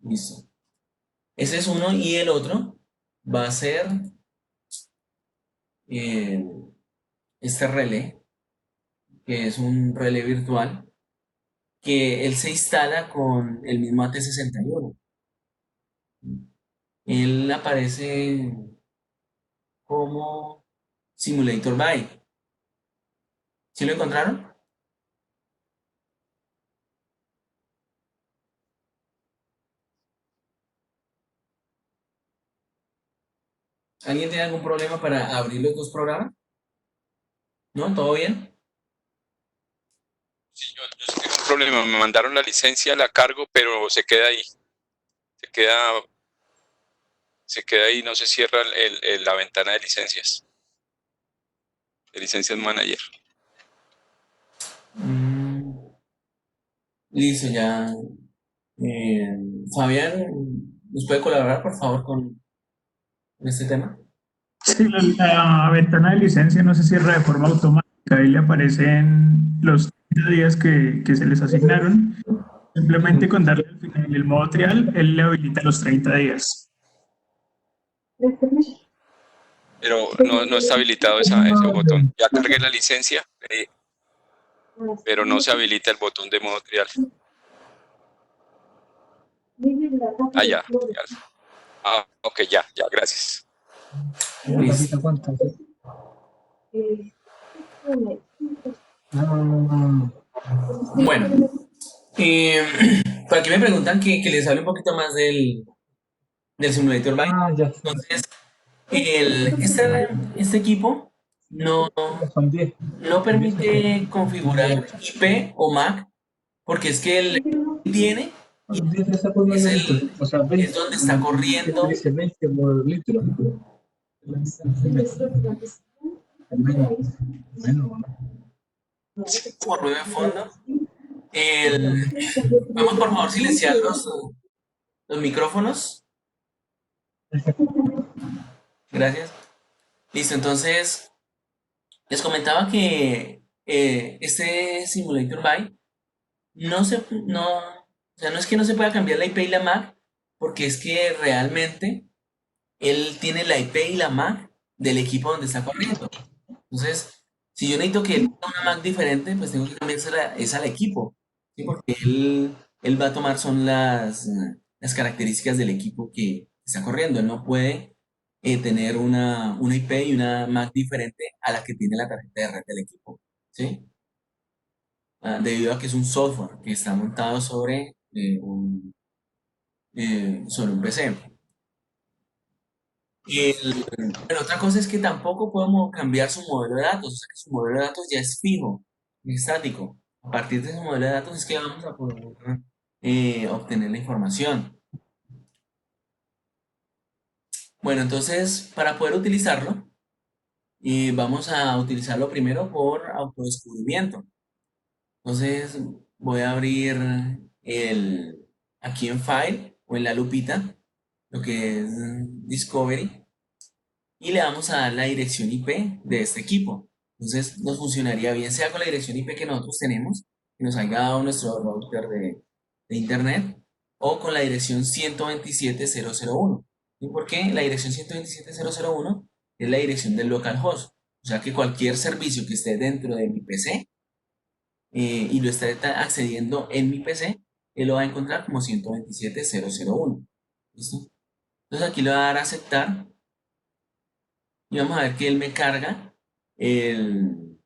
Listo. Ese es uno y el otro va a ser eh, este relé, que es un relé virtual, que él se instala con el mismo AT61. Él aparece como Simulator by. ¿Sí lo encontraron? ¿Alguien tiene algún problema para abrir los dos programas? ¿No? ¿Todo bien? Sí, yo sí tengo un problema. Me mandaron la licencia, la cargo, pero se queda ahí. Se queda, se queda ahí, no se cierra la ventana de licencias manager. Mm, listo, ya. Eh, Fabián, ¿nos puede colaborar, por favor, con este tema? Sí, la ventana de licencia no se cierra de forma automática. Ahí le aparecen los 30 días que se les asignaron. Simplemente con darle al final el modo trial, él le habilita los 30 días. Pero no está habilitado ese botón. Ya cargué la licencia, pero no se habilita el botón de modo trial. Ah, ya. Ah, ok, ya, gracias. Listo. Bueno, eh, por aquí me preguntan que les hable un poquito más del Simulator Byte. Entonces, este equipo no permite configurar IP o MAC porque es que el tiene es donde está corriendo por ruido de fondo. ¿Podemos por favor silenciar los micrófonos? Gracias. Listo, entonces les comentaba que este Simulator Byte o sea, no es que no se pueda cambiar la IP y la MAC, porque es que realmente él tiene la IP y la MAC del equipo donde está corriendo. Entonces, si yo necesito que él tenga una Mac diferente, pues tengo que cambiársela es al equipo, ¿sí? Porque él va a tomar son las características del equipo que está corriendo. Él no puede tener una IP y una Mac diferente a la que tiene la tarjeta de red del equipo, ¿sí? Debido a que es un software que está montado sobre un PC. Pero otra cosa es que tampoco podemos cambiar su modelo de datos, o sea que su modelo de datos ya es fijo, estático. A partir de ese modelo de datos es que vamos a poder obtener la información. Bueno, entonces para poder utilizarlo, vamos a utilizarlo primero por autodescubrimiento. Entonces voy a abrir aquí en File o en la lupita, lo que es Discovery. y le vamos a dar la dirección IP de este equipo. Entonces nos funcionaría bien sea con la dirección IP que nosotros tenemos, que nos haya dado nuestro router de internet, o con la dirección 127.0.0.1. ¿Y por qué? La dirección 127.0.0.1 es la dirección del localhost. O sea que cualquier servicio que esté dentro de mi PC y lo esté accediendo en mi PC, él lo va a encontrar como 127.0.0.1. ¿Listo? Entonces aquí le voy a dar a aceptar y vamos a ver que él me carga un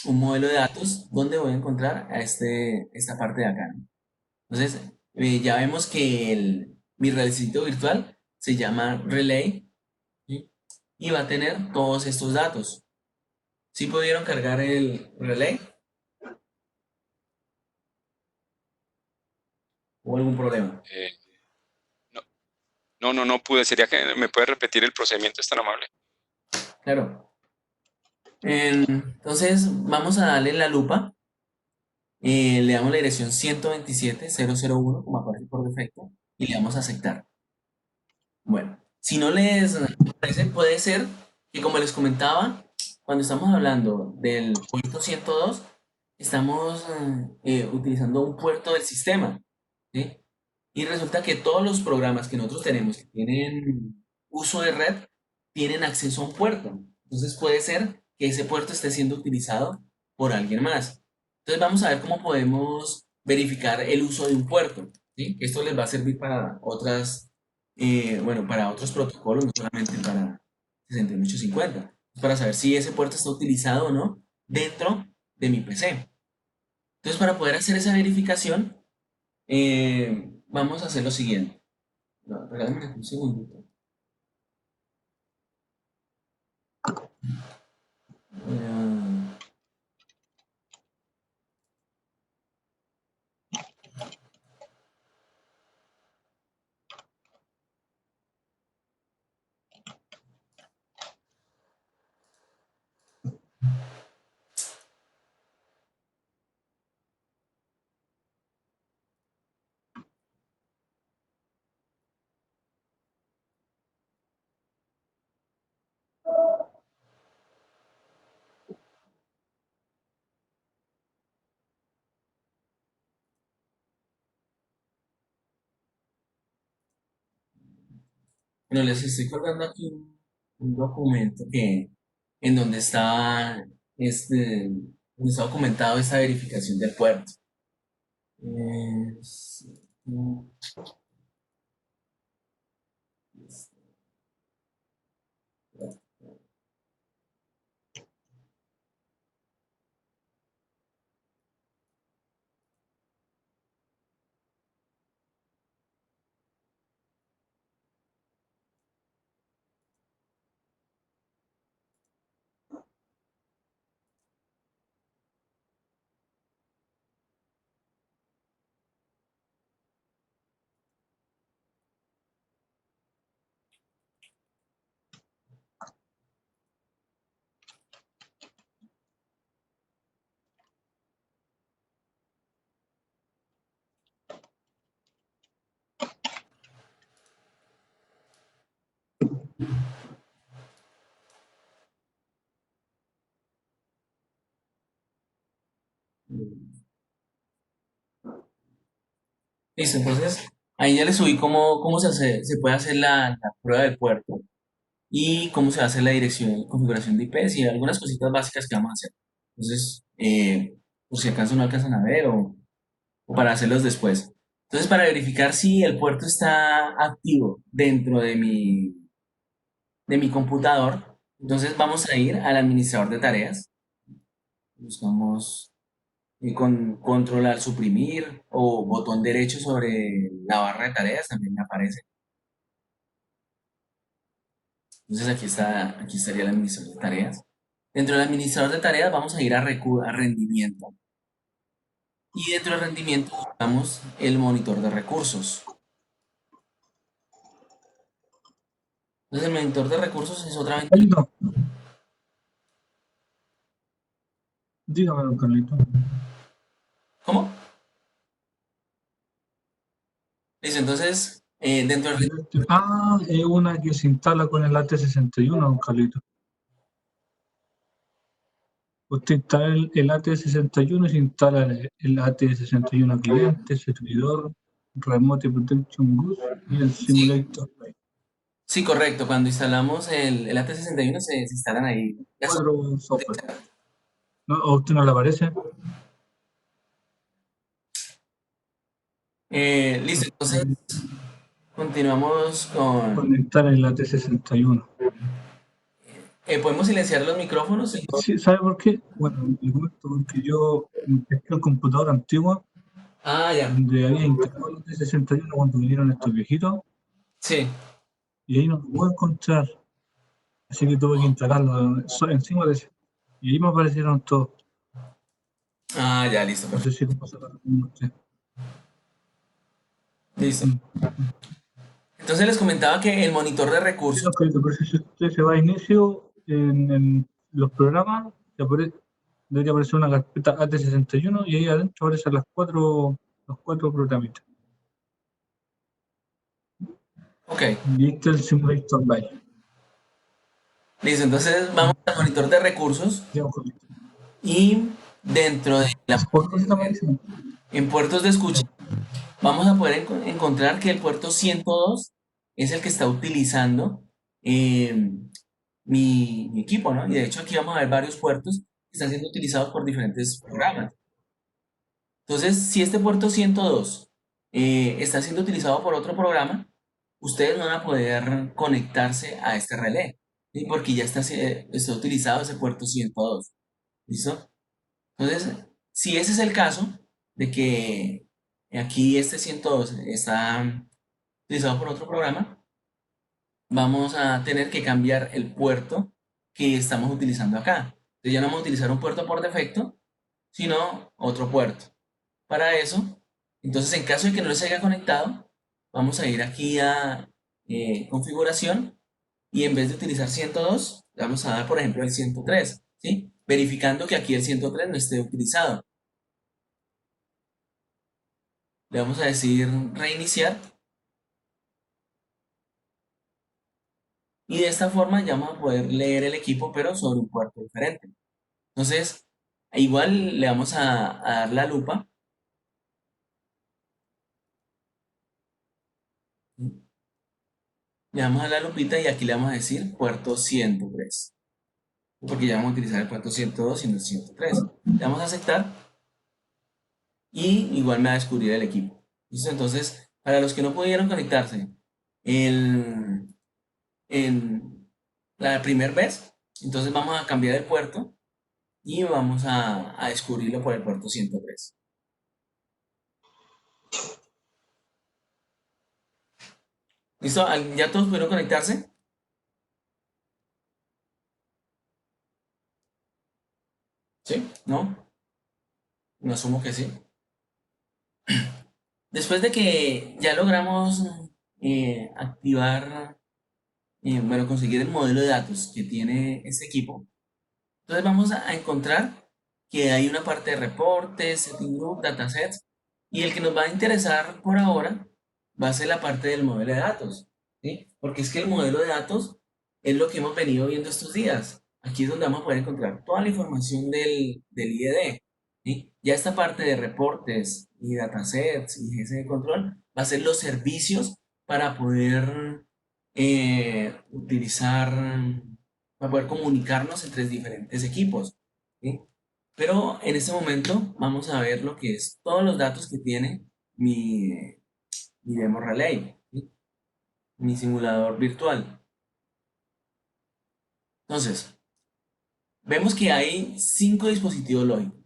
modelo de datos donde voy a encontrar a esta parte de acá, ¿no? Entonces, ya vemos que mi relecito virtual se llama relay, ¿sí? Y va a tener todos estos datos. ¿Sí pudieron cargar el relay? ¿O algún problema? Eh, no pude. ¿Sería que me puede repetir el procedimiento? ¿Es tan amable? Claro. Entonces, vamos a darle la lupa. Le damos la dirección 127.0.0.1 como aparece por defecto y le damos a aceptar. Bueno, si no les parece, puede ser que como les comentaba, cuando estamos hablando del puerto 102, estamos utilizando un puerto del sistema, ¿sí? Y resulta que todos los programas que nosotros tenemos que tienen uso de red tienen acceso a un puerto. Entonces puede ser que ese puerto esté siendo utilizado por alguien más. Entonces vamos a ver cómo podemos verificar el uso de un puerto, ¿sí? Esto les va a servir para bueno, para otros protocolos, no solamente para 6850, para saber si ese puerto está utilizado o no dentro de mi PC. Entonces, para poder hacer esa verificación, vamos a hacer lo siguiente. No, regálame un segundito. Eh, bueno, les estoy colgando aquí un documento en donde donde está documentado esta verificación del puerto. Sí, listo, entonces ahí ya les subí cómo se puede hacer la prueba del puerto y cómo se hace la dirección, configuración de IPs y algunas cositas básicas que vamos a hacer. Entonces, por si acaso no alcanzan a ver o para hacerlos después. Entonces, para verificar si el puerto está activo dentro de mi computador, entonces vamos a ir al administrador de tareas. Buscamos con control al suprimir o botón derecho sobre la barra de tareas, también me aparece. Entonces aquí estaría el administrador de tareas. Dentro del administrador de tareas vamos a ir a rendimiento. Y dentro del rendimiento buscamos el monitor de recursos. Entonces el monitor de recursos es otra ventana. Carlito, dígame, don Carlito. ¿Cómo? Listo, entonces Dentro del... Ah, es una que se instala con el AT61, don Carlito. Usted instala el AT61 y se instala el AT61 cliente, servidor, Remote Protection Bus y el Simulator. Sí, correcto. Cuando instalamos el AT61 se instalan ahí. Cuatro software. ¿No? ¿A usted no le aparece? Listo, entonces continuamos con... Conectar el AT61. ¿Podemos silenciar los micrófonos? Sí, ¿sabe por qué? Bueno, le comento porque yo pesqué el computador antiguo Ah, ya. donde había instalado el AT61 cuando vinieron estos viejitos Sí. y ahí no lo puedo encontrar. Así que tuve que instalarlo encima de ese. Y ahí me aparecieron todos. Ah, ya, listo, No sé perfecto. si lo pasa con usted. Listo. Mm. Entonces les comentaba que el monitor de Sí, recursos... no, Carlito, pero si usted se va a inicio en los programas, debería aparecer una carpeta AT61 y ahí adentro aparecen los cuatro programitas. Ok, Y ahí está el Simulator By. listo. Entonces vamos al monitor de recursos Digamos, Carlito. y dentro de la... ¿Por qué se aparece? En puertos de escucha vamos a poder encontrar que el puerto 102 es el que está utilizando eh, mi equipo, ¿no? Y de hecho aquí vamos a ver varios puertos que están siendo utilizados por diferentes programas. Entonces, si este puerto 102 está siendo utilizado por otro programa, ustedes no van a poder conectarse a este relé, ¿sí? Porque ya está utilizado ese puerto 102. ¿Listo? Entonces, si ese es el caso de que aquí este 102 está utilizado por otro programa, vamos a tener que cambiar el puerto que estamos utilizando acá. Entonces ya no vamos a utilizar un puerto por defecto, sino otro puerto. Para eso, entonces en caso de que no les haya conectado, vamos a ir aquí a configuración y en vez de utilizar 102, le vamos a dar por ejemplo el 103, ¿sí? Verificando que aquí el 103 no esté utilizado. Le vamos a decir reiniciar y de esta forma ya vamos a poder leer el equipo pero sobre un puerto diferente. Entonces, igual le vamos a dar la lupa. Le damos a la lupita y aquí le vamos a decir puerto 103. Porque ya vamos a utilizar el puerto 102 y no el 103. Le damos a aceptar y igual me va a descubrir el equipo. ¿Listo? Entonces, para los que no pudieron conectarse en, en la primera vez, entonces vamos a cambiar el puerto y vamos a descubrirlo por el puerto 103. ¿Listo? ¿Ya todos pudieron conectarse? ¿Sí? ¿No? No asumo que sí. Después de que ya logramos activar, bueno, conseguir el modelo de datos que tiene este equipo, entonces vamos a encontrar que hay una parte de reportes, setting group, datasets, y el que nos va a interesar por ahora va a ser la parte del modelo de datos, ¿sí? Porque es que el modelo de datos es lo que hemos venido viendo estos días. Aquí es donde vamos a poder encontrar toda la información del IED, ¿sí? Ya esta parte de reportes y datasets y ese de control va a ser los servicios para poder utilizar, para poder comunicarnos entre diferentes equipos, ¿sí? Pero en este momento vamos a ver lo que es todos los datos que tiene mi demo relay, ¿sí? Mi simulador virtual. Entonces, vemos que hay 5 dispositivos lógicos,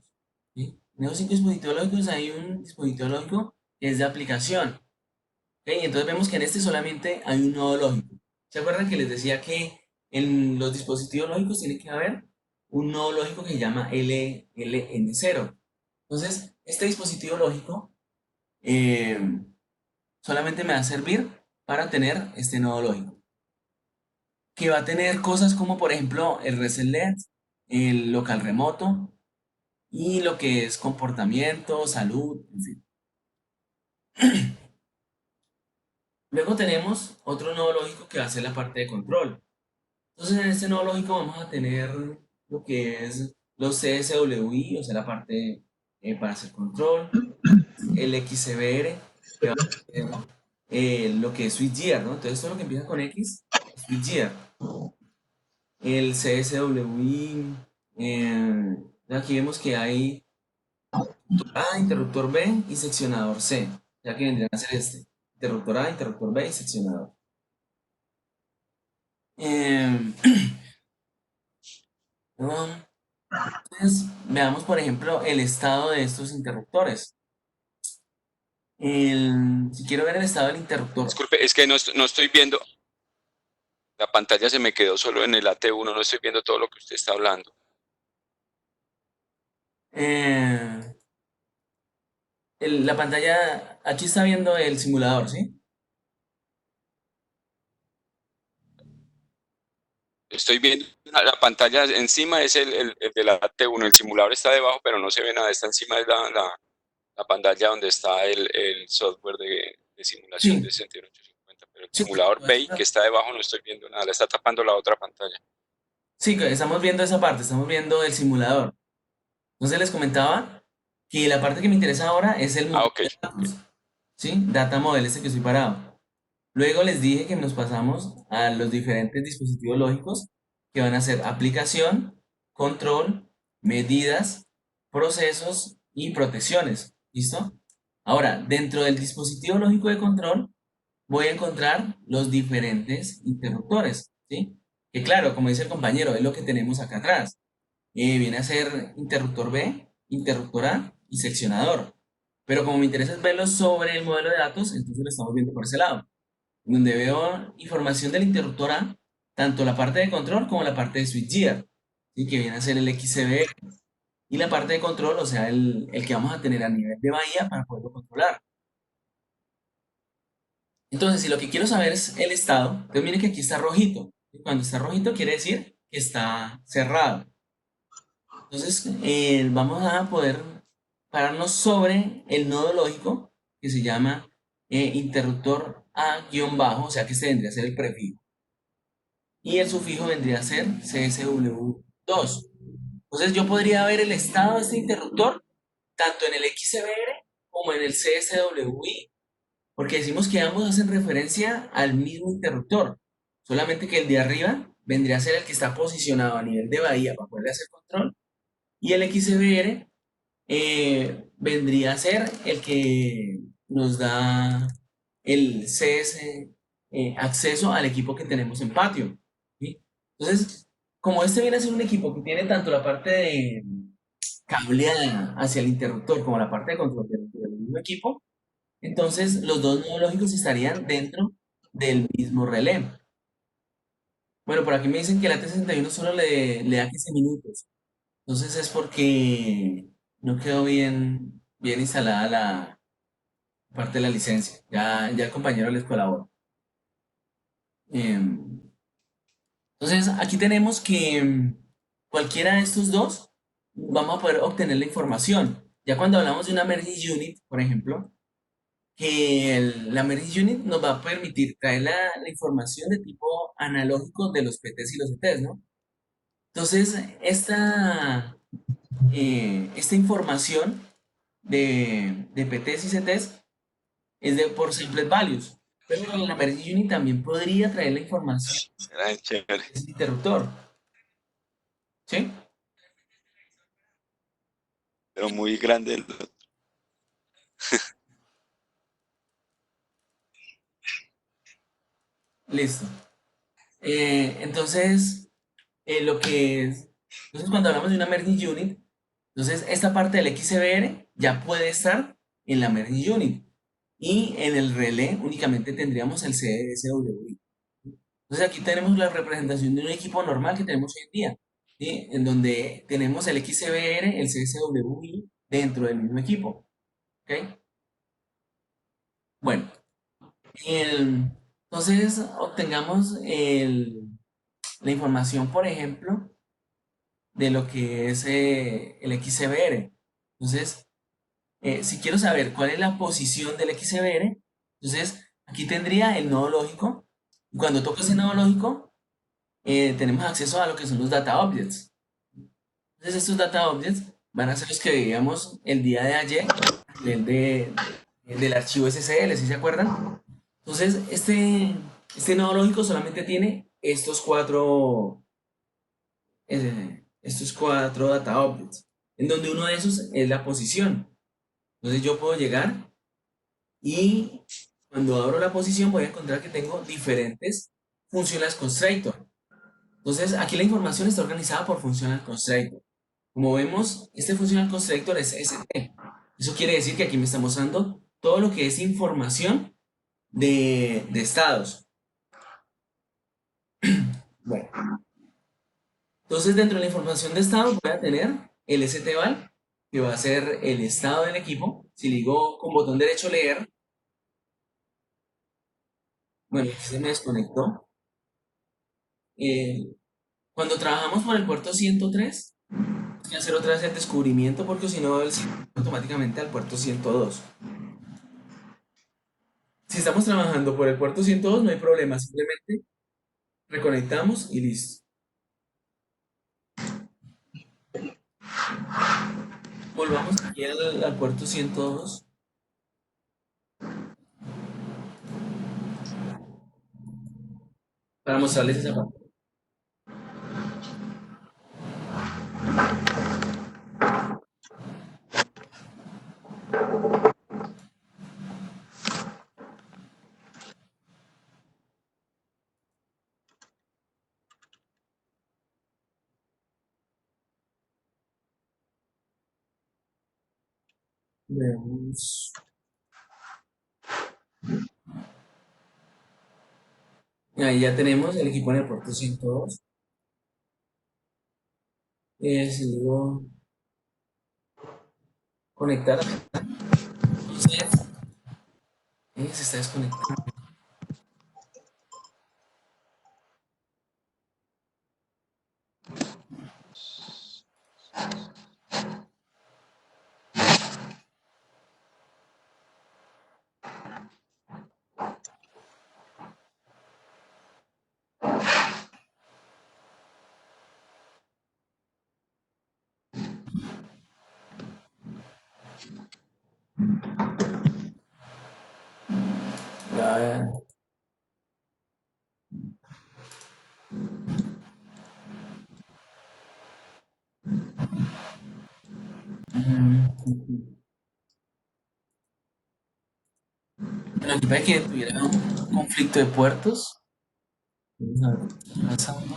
¿sí? En esos 5 dispositivos lógicos hay un dispositivo lógico que es de aplicación, ¿ok? Entonces vemos que en este solamente hay un nodo lógico. ¿Se acuerdan que les decía que en los dispositivos lógicos tiene que haber un nodo lógico que se llama LLN0? Entonces, este dispositivo lógico eh, solamente me va a servir para tener este nodo lógico, que va a tener cosas como por ejemplo el reset LED, el local remoto y lo que es comportamiento, salud, en fin. Luego tenemos otro nodo lógico que va a ser la parte de control. Entonces en este nodo lógico vamos a tener lo que es los CSWI, o sea, la parte para hacer control, el XCBR, que va a ser lo que es switchgear, ¿no? Entonces todo lo que empieza con X es switchgear. El CSWI, aquí vemos que hay interruptor A, interruptor B y seccionador C, ya que vendrían a ser este, interruptor A, interruptor B y seccionador. Em, Entonces, veamos, por ejemplo, el estado de estos interruptores. Si quiero ver el estado del interruptor, Disculpe, es que no estoy viendo, la pantalla se me quedó solo en el AT1, no estoy viendo todo lo que usted está hablando. eh, la pantalla, aquí está viendo el simulador, ¿sí? Estoy viendo la pantalla encima, es el del AT1, el simulador está debajo, pero no se ve nada, está encima de la pantalla donde está el software de simulación Sí, de 6850, pero el sí, simulador BEI que está debajo no estoy viendo nada, le está tapando la otra pantalla. sí, estamos viendo esa parte, estamos viendo el simulador. Entonces les comentaba que la parte que me interesa ahora es el Ah, modelo ok, de ok. datos, ¿sí? Data model, este que estoy parado. Luego les dije que nos pasamos a los diferentes dispositivos lógicos que van a ser aplicación, control, medidas, procesos y protecciones. ¿Listo? Ahora, dentro del dispositivo lógico de control voy a encontrar los diferentes interruptores, ¿sí? Que claro, como dice el compañero, es lo que tenemos acá atrás. Viene a ser interruptor B, interruptor A y seccionador. Pero como me interesa es verlo sobre el modelo de datos, entonces lo estamos viendo por ese lado donde veo información del interruptor A, tanto la parte de control como la parte de switchgear, ¿sí? Que viene a ser el XCB y la parte de control, o sea, el que vamos a tener a nivel de bahía para poderlo controlar. Entonces, si lo que quiero saber es el estado, entonces miren que aquí está rojito. ¿Sí? Cuando está rojito quiere decir que está cerrado. Entonces, vamos a poder pararnos sobre el nodo lógico que se llama interruptor A-bajo, o sea que este vendría a ser el prefijo. Y el sufijo vendría a ser CSW2. Entonces yo podría ver el estado de este interruptor tanto en el XCBR como en el CSWI, porque decimos que ambos hacen referencia al mismo interruptor, solamente que el de arriba vendría a ser el que está posicionado a nivel de bahía para poder hacer control, y el XCBR vendría a ser el que nos da el CS, acceso al equipo que tenemos en patio. ¿Sí? Entonces, como este viene a ser un equipo que tiene tanto la parte de cableada hacia el interruptor como la parte de control del mismo equipo, entonces los dos nodos lógicos estarían dentro del mismo relé. Bueno, por aquí me dicen que la T61 solo le da 15 minutos. Entonces es porque no quedó bien instalada la parte de la licencia. Ya el compañero les colabora. Em, Entonces, aquí tenemos que cualquiera de estos dos vamos a poder obtener la información. Ya cuando hablamos de una Merge Unit, por ejemplo, que la Merge Unit nos va a permitir traer la información de tipo analógico de los PTs y los ETs, ¿no? Entonces, esta información de PTs y CTs es por simples values. Pero la Merge Unit también podría traer la información Era chévere. de ese interruptor. ¿Sí? Pero muy grande. Listo. Entonces, lo que es, entonces cuando hablamos de una merging unit, entonces esta parte del XCBR ya puede estar en la merging unit y en el relé únicamente tendríamos el CSWI. Entonces aquí tenemos la representación de un equipo normal que tenemos hoy en día, ¿sí? En donde tenemos el XCBR, el CSWI dentro del mismo equipo. ¿Ok? Bueno, entonces obtengamos la información, por ejemplo, de lo que es el XCBR. Entonces, si quiero saber cuál es la posición del XCBR, entonces aquí tendría el nodo lógico. Y cuando toco ese nodo lógico, tenemos acceso a lo que son los data objects. Entonces estos data objects van a ser los que veíamos el día de ayer, el del archivo SSL, ¿sí se acuerdan? Entonces este nodo lógico solamente tiene estos cuatro data objects, en donde uno de esos es la posición. Entonces yo puedo llegar y cuando abro la posición voy a encontrar que tengo diferentes functional constraints. Entonces aquí la información está organizada por functional constraint. Como vemos, este functional constraitor es ST. Eso quiere decir que aquí me está mostrando todo lo que es información de estados. Bueno, entonces dentro de la información de estado voy a tener el stval, que va a ser el estado del equipo. Si le digo con botón derecho leer, bueno, aquí se me desconectó. Cuando trabajamos por el puerto 103, hay que hacer otra vez el descubrimiento porque si no, el sistema automáticamente al puerto 102. Si estamos trabajando por el puerto 102, no hay problema, simplemente reconectamos y listo. Volvamos aquí al puerto 102. Para mostrarles esa parte. Veamos. Ahí ya tenemos el equipo en el puerto 102. Si digo conectar, entonces se está desconectando. Ya, Bueno, aquí para que tuviera un conflicto de puertos. Vamos a ver qué está pasando.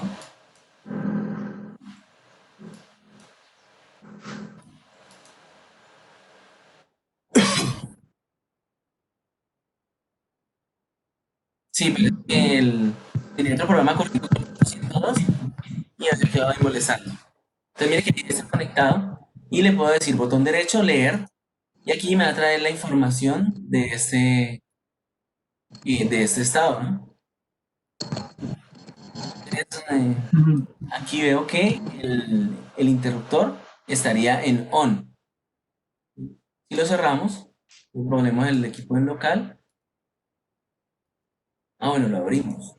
Sí, pero es que tenía otro programa corriendo con el puerto 102 y ya se quedaba ahí molestando. Entonces mire que tiene que estar conectado y le puedo decir botón derecho, leer, y aquí me va a traer la información de este estado, ¿no? Entonces, aquí veo que el interruptor estaría en on. Si lo cerramos, ponemos el equipo en local. Bueno, lo abrimos.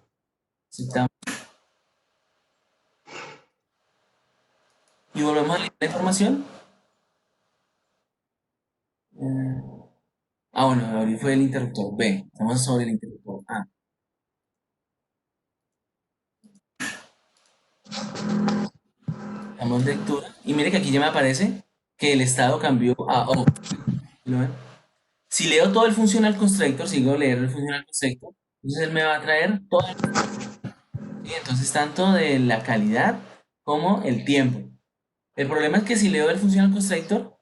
Aceptamos. Y volvemos a leer la información. Bueno, abrir fue el interruptor B. Estamos sobre el interruptor A. Damos lectura. Y mire que aquí ya me aparece que el estado cambió a off. ¿Lo ven? Si leo todo el functional constrictor, sigo leer el functional constrictor, entonces él me va a traer todo. ¿Sí? Entonces, tanto de la calidad como el tiempo. El problema es que si leo el functional constrictor,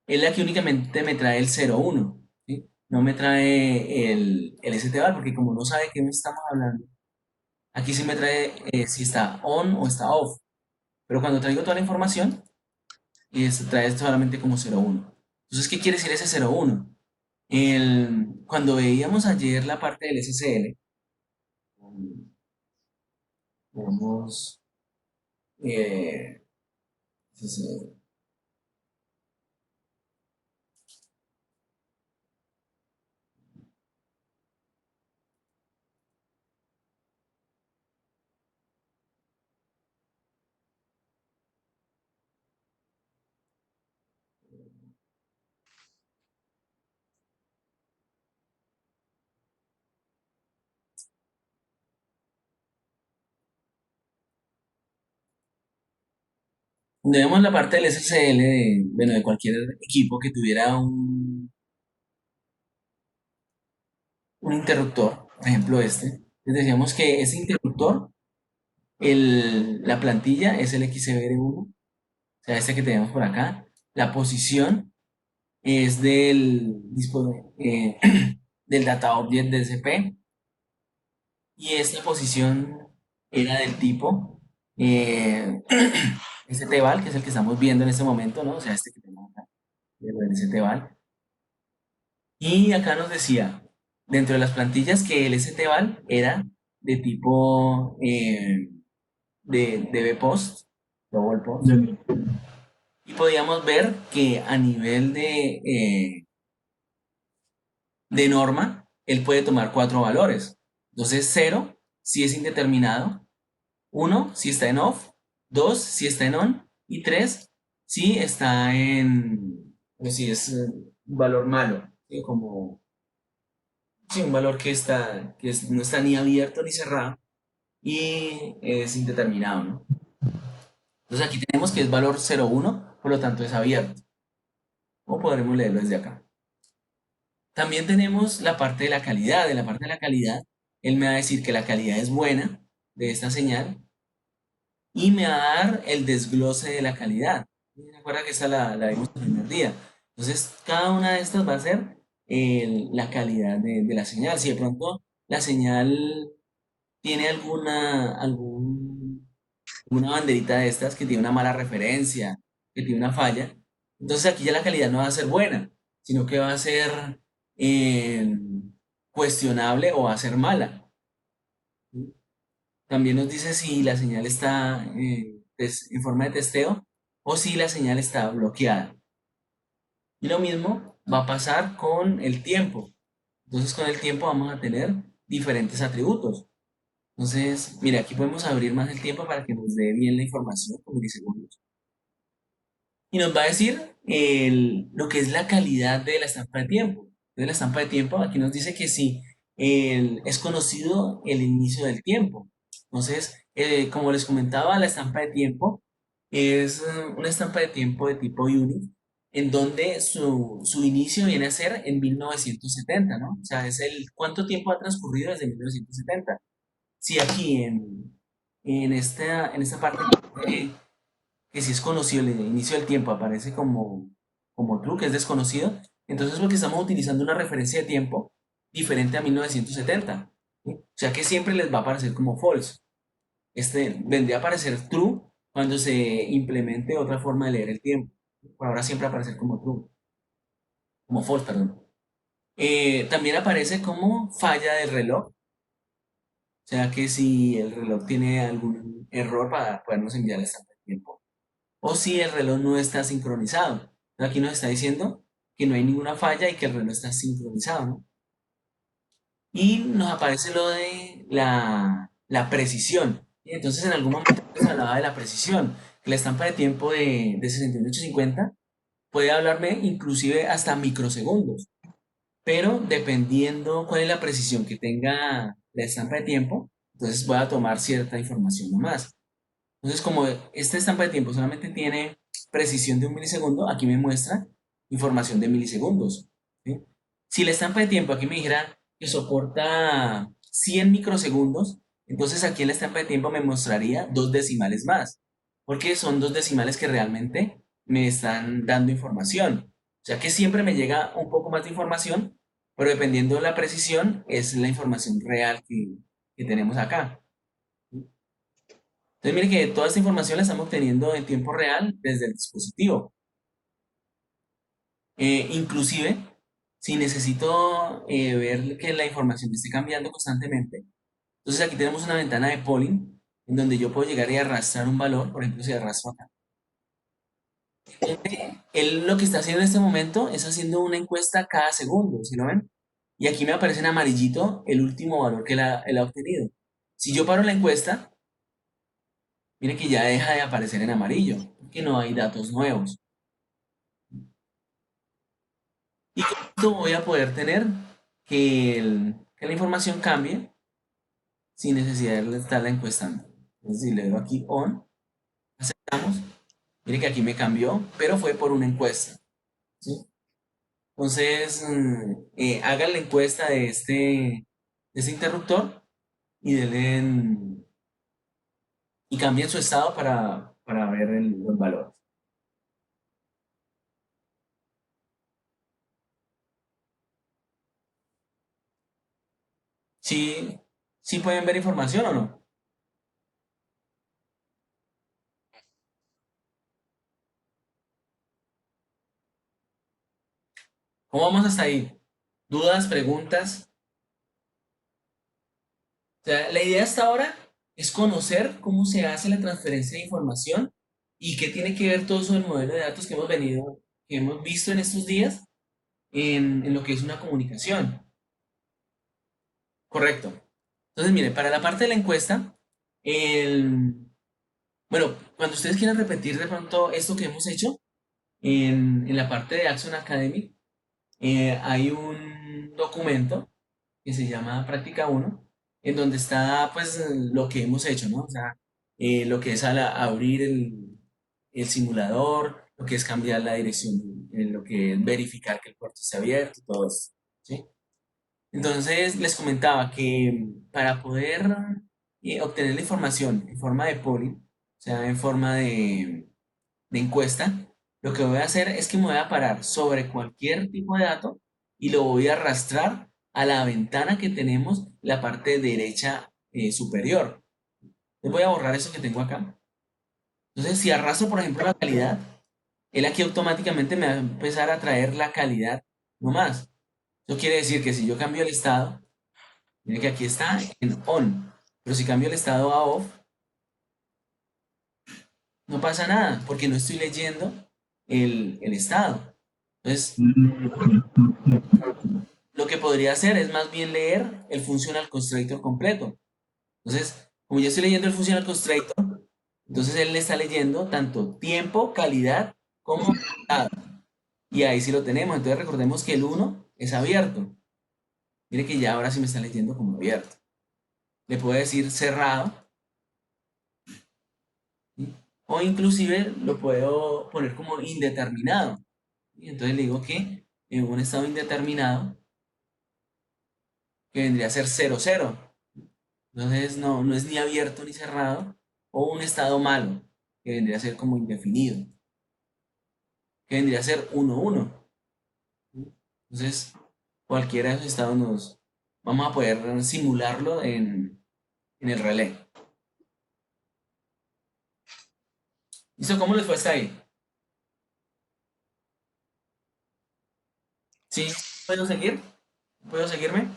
él aquí únicamente me trae el 0,1. ¿Sí? No me trae el stval, porque como no sabe de qué me estamos hablando, aquí sí me trae si está on o está off. Pero cuando traigo toda la información, trae solamente como 0,1. Entonces, ¿qué quiere decir ese 0,1? Cuando veíamos ayer la parte del SSL, vamos, eh, SSL, Donde vemos la parte del SSL bueno, de cualquier equipo que tuviera un interruptor, por ejemplo este, les decíamos que ese interruptor, la plantilla es el XBR1, o sea, este que tenemos por acá. La posición es del data object de DCP, y esta posición era del tipo STVAL, que es el que estamos viendo en este momento, ¿no? O sea, este que tenemos acá, el STVAL. Y acá nos decía, dentro de las plantillas, que el STVAL era de tipo de DB-Post, Double Post. Y podíamos ver que a nivel de norma, él puede tomar 4 valores. Entonces, 0 si es indeterminado, 1 si está en off, 2 si está en on, y 3 si está pues si es un valor malo, ¿sí? Como sí, un valor no está ni abierto ni cerrado y es indeterminado, ¿no? Entonces aquí tenemos que es valor 0,1, por lo tanto es abierto. O podremos leerlo desde acá. También tenemos la parte de la calidad. En la parte de la calidad, él me va a decir que la calidad es buena de esta señal y me va a dar el desglose de la calidad. Recuerda que esta la vimos el primer día. Entonces, cada una de estas va a ser la calidad de la señal. Si de pronto la señal tiene alguna banderita de estas que tiene una mala referencia, que tiene una falla, entonces aquí ya la calidad no va a ser buena, sino que va a ser eh, cuestionable o va a ser mala. También nos dice si la señal está en forma de testeo o si la señal está bloqueada. Y lo mismo va a pasar con el tiempo. Entonces con el tiempo vamos a tener diferentes atributos. Entonces, mira, aquí podemos abrir más el tiempo para que nos dé bien la información con milisegundos. Y nos va a decir lo que es la calidad de la estampa de tiempo. De la estampa de tiempo, aquí nos dice que si es conocido el inicio del tiempo. Entonces, como les comentaba, la estampa de tiempo es una estampa de tiempo de tipo unit, en donde su inicio viene a ser en 1970, ¿no? O sea, es cuánto tiempo ha transcurrido desde 1970. Si aquí en esta parte que si es conocido, el inicio del tiempo aparece como true, que es desconocido, entonces es porque estamos utilizando una referencia de tiempo diferente a 1970. ¿Sí? O sea que siempre les va a aparecer como false. Vendría a aparecer true cuando se implemente otra forma de leer el tiempo. Por ahora siempre va a aparecer como true, como false, perdón. También aparece como falla del reloj. O sea que si el reloj tiene algún error para podernos enviar la estampa de tiempo. O si el reloj no está sincronizado. Aquí nos está diciendo que no hay ninguna falla y que el reloj está sincronizado, ¿no? Y nos aparece lo de la precisión. Y entonces en algún momento se hablaba de la precisión, que la estampa de tiempo de 6850 puede hablarme inclusive hasta microsegundos, pero dependiendo cuál es la precisión que tenga la estampa de tiempo, entonces voy a tomar cierta información nomás. Entonces, como esta estampa de tiempo solamente tiene precisión de 1 milisegundo, aquí me muestra información de milisegundos. ¿Sí? Si la estampa de tiempo aquí me dijera que soporta 100 microsegundos, entonces aquí en la estampa de tiempo me mostraría 2 decimales más, porque son 2 decimales que realmente me están dando información. O sea que siempre me llega un poco más de información, pero dependiendo de la precisión, es la información real que tenemos acá. Entonces, mire que toda esta información la estamos obteniendo en tiempo real desde el dispositivo. Inclusive, si necesito ver que la información esté cambiando constantemente, entonces aquí tenemos una ventana de polling en donde yo puedo llegar y arrastrar un valor, por ejemplo, si arrastro acá. Él lo que está haciendo en este momento es haciendo una encuesta cada segundo, ¿sí lo ven? Y aquí me aparece en amarillito el último valor que él ha obtenido. Si yo paro la encuesta, mire que ya deja de aparecer en amarillo, porque no hay datos nuevos. Y con esto voy a poder tener que la información cambie sin necesidad de estarla encuestando. Entonces, si le doy aquí on, aceptamos, Mire que aquí me cambió, pero fue por una encuesta, ¿sí? Entonces, hagan la encuesta de este interruptor y y cambien su estado para ver los valores. ¿Sí, sí pueden ver información o no? ¿Cómo vamos hasta ahí? ¿Dudas, preguntas? O sea, la idea hasta ahora es conocer cómo se hace la transferencia de información y qué tiene que ver todo eso del modelo de datos que hemos visto en estos días en lo que es una comunicación. Correcto. Entonces, mire, para la parte de la encuesta, bueno, cuando ustedes quieran repetir de pronto esto que hemos hecho en la parte de Action Academy, hay un documento que se llama Práctica uno en donde está pues lo que hemos hecho, ¿no? O sea, lo que es abrir el simulador, lo que es cambiar la dirección, lo que es verificar que el puerto esté abierto, todo eso, ¿sí? Entonces les comentaba que para poder obtener la información en forma de polling, o sea, en forma de encuesta, lo que voy a hacer es que me voy a parar sobre cualquier tipo de dato y lo voy a arrastrar a la ventana que tenemos, la parte derecha superior. Les voy a borrar eso que tengo acá. Entonces, si arrastro, por ejemplo, la calidad, él aquí automáticamente me va a empezar a traer la calidad nomás. Eso quiere decir que si yo cambio el estado, mire que aquí está en on, pero si cambio el estado a off, no pasa nada, porque no estoy leyendo el estado. Entonces, lo que podría hacer es más bien leer el functional constructor completo. Entonces, como yo estoy leyendo el functional constructor, entonces él le está leyendo tanto tiempo, calidad, como estado. Y ahí sí lo tenemos. Entonces recordemos que el uno es abierto. Mire que ya ahora sí me está leyendo como abierto. Le puedo decir cerrado, ¿sí? O inclusive lo puedo poner como indeterminado. Y entonces le digo que en un estado indeterminado, que vendría a ser 00. Entonces no es ni abierto ni cerrado, o un estado malo, que vendría a ser como indefinido, que vendría a ser 1, 1. Entonces, cualquiera de esos estados vamos a poder simularlo en el relé. ¿Listo? ¿Cómo les fue hasta ahí? ¿Sí? ¿Puedo seguir? ¿Puedo seguirme?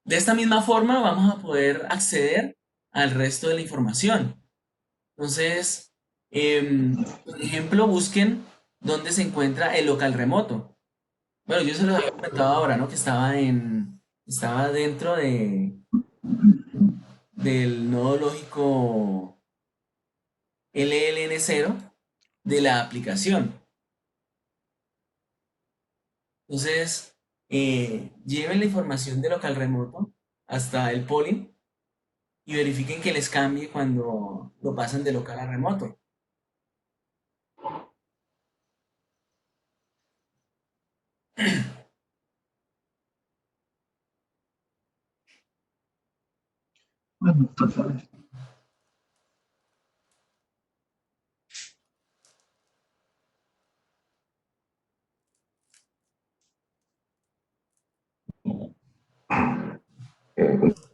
De esta misma forma vamos a poder acceder al resto de la información. Entonces, por ejemplo, busquen dónde se encuentra el local remoto. Bueno, yo se los había comentado ahora, ¿no? Que estaba dentro del nodo lógico LLN0 de la aplicación. Entonces, lleven la información de local remoto hasta el polling y verifiquen que les cambie cuando lo pasan de local a remoto. Bueno, entonces,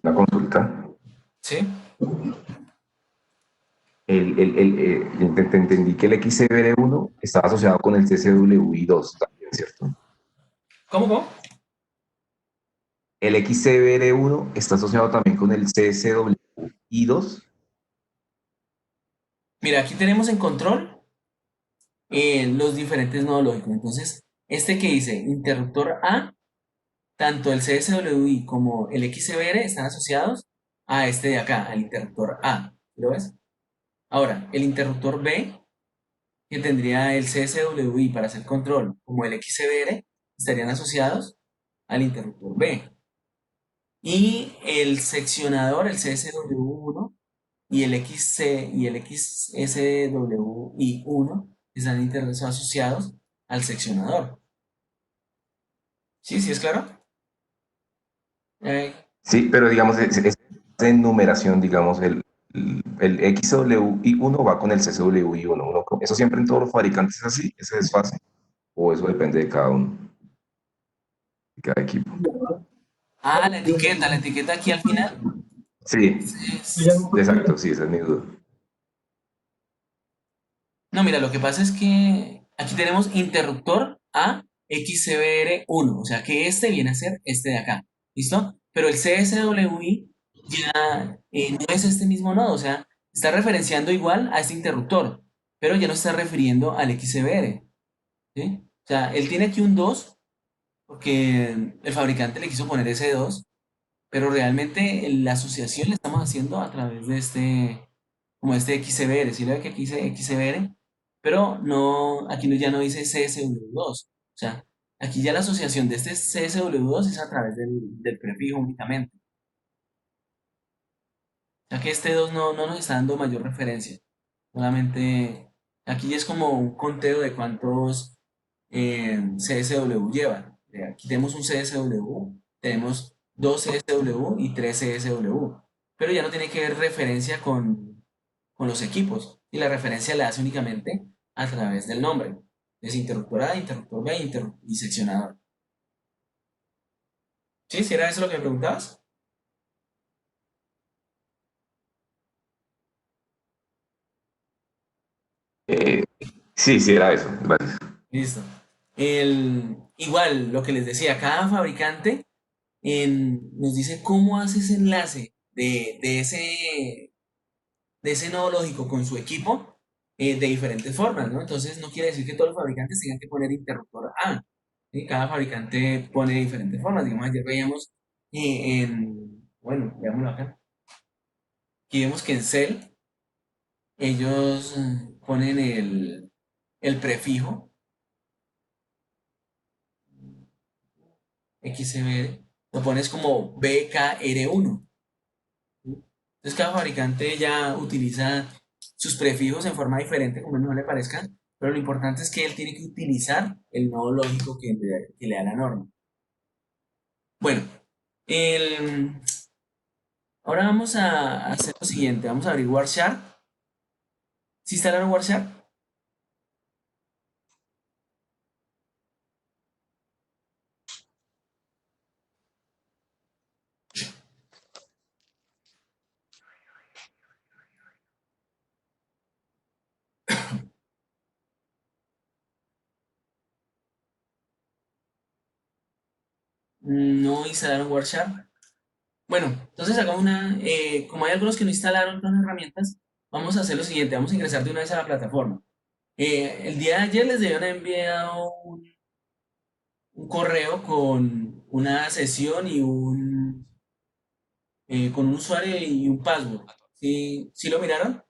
Una consulta. ¿Sí? Entendí que el XCBR1 estaba asociado con el CCWI2 también, ¿cierto? ¿Cómo? El XCBR1 está asociado también con el CCWI2. Mira, aquí tenemos en control los diferentes nodos lógicos. Entonces, este que dice interruptor A, tanto el CSWI como el XCBR están asociados a este de acá, al interruptor A. ¿Lo ves? Ahora, el interruptor B, que tendría el CSWI para hacer control, como el XCBR, estarían asociados al interruptor B. Y el seccionador, el CSW1 y el XC y el XSWI1 están asociados al seccionador. ¿Sí? ¿Sí es claro? Eh, Sí, pero digamos, es en numeración, digamos, el XWI1 va con el CSWI1. ¿Eso siempre en todos los fabricantes es así? ¿Ese desfase? ¿O eso depende de cada uno, de cada equipo? la etiqueta aquí al final Sí, exacto, sí, esa es mi duda. No, mira, lo que pasa es que aquí tenemos interruptor a XCBR1, o sea que este viene a ser este de acá, ¿listo? Pero el CSWI ya no es este mismo nodo, o sea, está referenciando igual a este interruptor, pero ya no está refiriendo al XCBR, ¿sí? O sea, él tiene aquí un 2 porque el fabricante le quiso poner ese 2, pero realmente la asociación la estamos haciendo a través de este, como este XCBR, ¿sí? Lo ve que aquí dice XCBR, pero no, aquí no, ya no dice CSW2. O sea, aquí ya la asociación de este CSW2 es a través del prefijo únicamente. O sea que este 2 no nos está dando mayor referencia. Solamente aquí ya es como un conteo de cuántos CSW llevan. Aquí tenemos un CSW, tenemos dos CSW y tres CSW. Pero ya no tiene que ver referencia con los equipos. Y la referencia la hace únicamente a través del nombre. Es interruptor A, interruptor B y seccionador. ¿Sí? ¿Sí era eso lo que me preguntabas? Eh, sí, sí, era eso. Gracias. Listo. Igual, lo que les decía, cada fabricante nos dice cómo hace ese enlace de ese nodo lógico con su equipo de diferentes formas, ¿no? Entonces no quiere decir que todos los fabricantes tengan que poner interruptor A, ¿sí? Cada fabricante pone de diferentes formas. Digamos, ayer veíamos bueno, veámoslo acá. Aquí vemos que en Cell ellos ponen el prefijo XML, lo pones como BKR1. Entonces cada fabricante ya utiliza sus prefijos en forma diferente, como mejor le parezca, pero lo importante es que él tiene que utilizar el nodo lógico que le da la norma. Bueno, el- ahora vamos a hacer lo siguiente, vamos a abrir Warshard. ¿Sí instalaron Warshard? No instalaron Warshard. Bueno, entonces hagamos como hay algunos que no instalaron otras herramientas, vamos a hacer lo siguiente, vamos a ingresar de una vez a la plataforma. El día de ayer les debieron haber enviado un correo con una sesión con un usuario y un password. ¿Sí, sí lo miraron?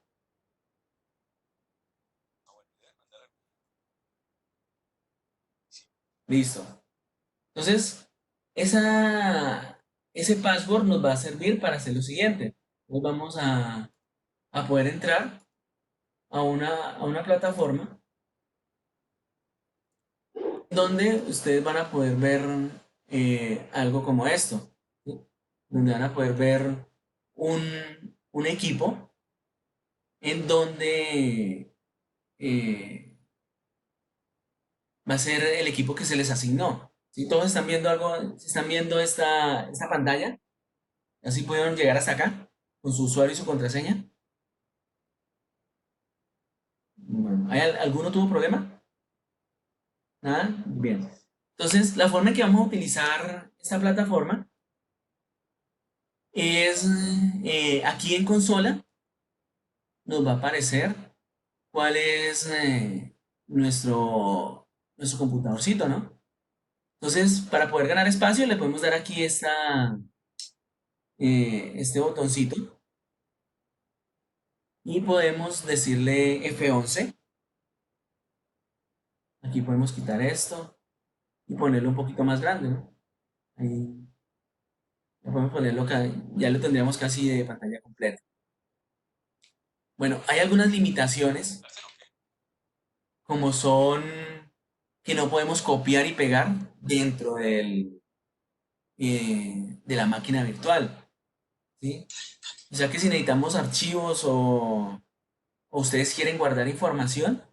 Listo. Entonces, ese password nos va a servir para hacer lo siguiente. Nos vamos a poder entrar a una plataforma donde ustedes van a poder ver algo como esto, ¿sí? Donde van a poder ver un equipo en donde va a ser el equipo que se les asignó. ¿Sí? Todos están viendo algo, están viendo esta pantalla, así pudieron llegar hasta acá con su usuario y su contraseña. Bueno, ¿alguno tuvo problema? ¿Nada? Bien. Entonces, la forma en que vamos a utilizar esta plataforma es aquí en consola nos va a aparecer cuál es nuestro computadorcito, ¿no? Entonces, para poder ganar espacio, le podemos dar aquí este botoncito y podemos decirle F11. Aquí podemos quitar esto y ponerlo un poquito más grande, ¿no? Ahí. Ya podemos ponerlo acá, ya lo tendríamos casi de pantalla completa. Bueno, hay algunas limitaciones, como son que no podemos copiar y pegar dentro de la máquina virtual, ¿sí? O sea que si necesitamos archivos o ustedes quieren guardar información,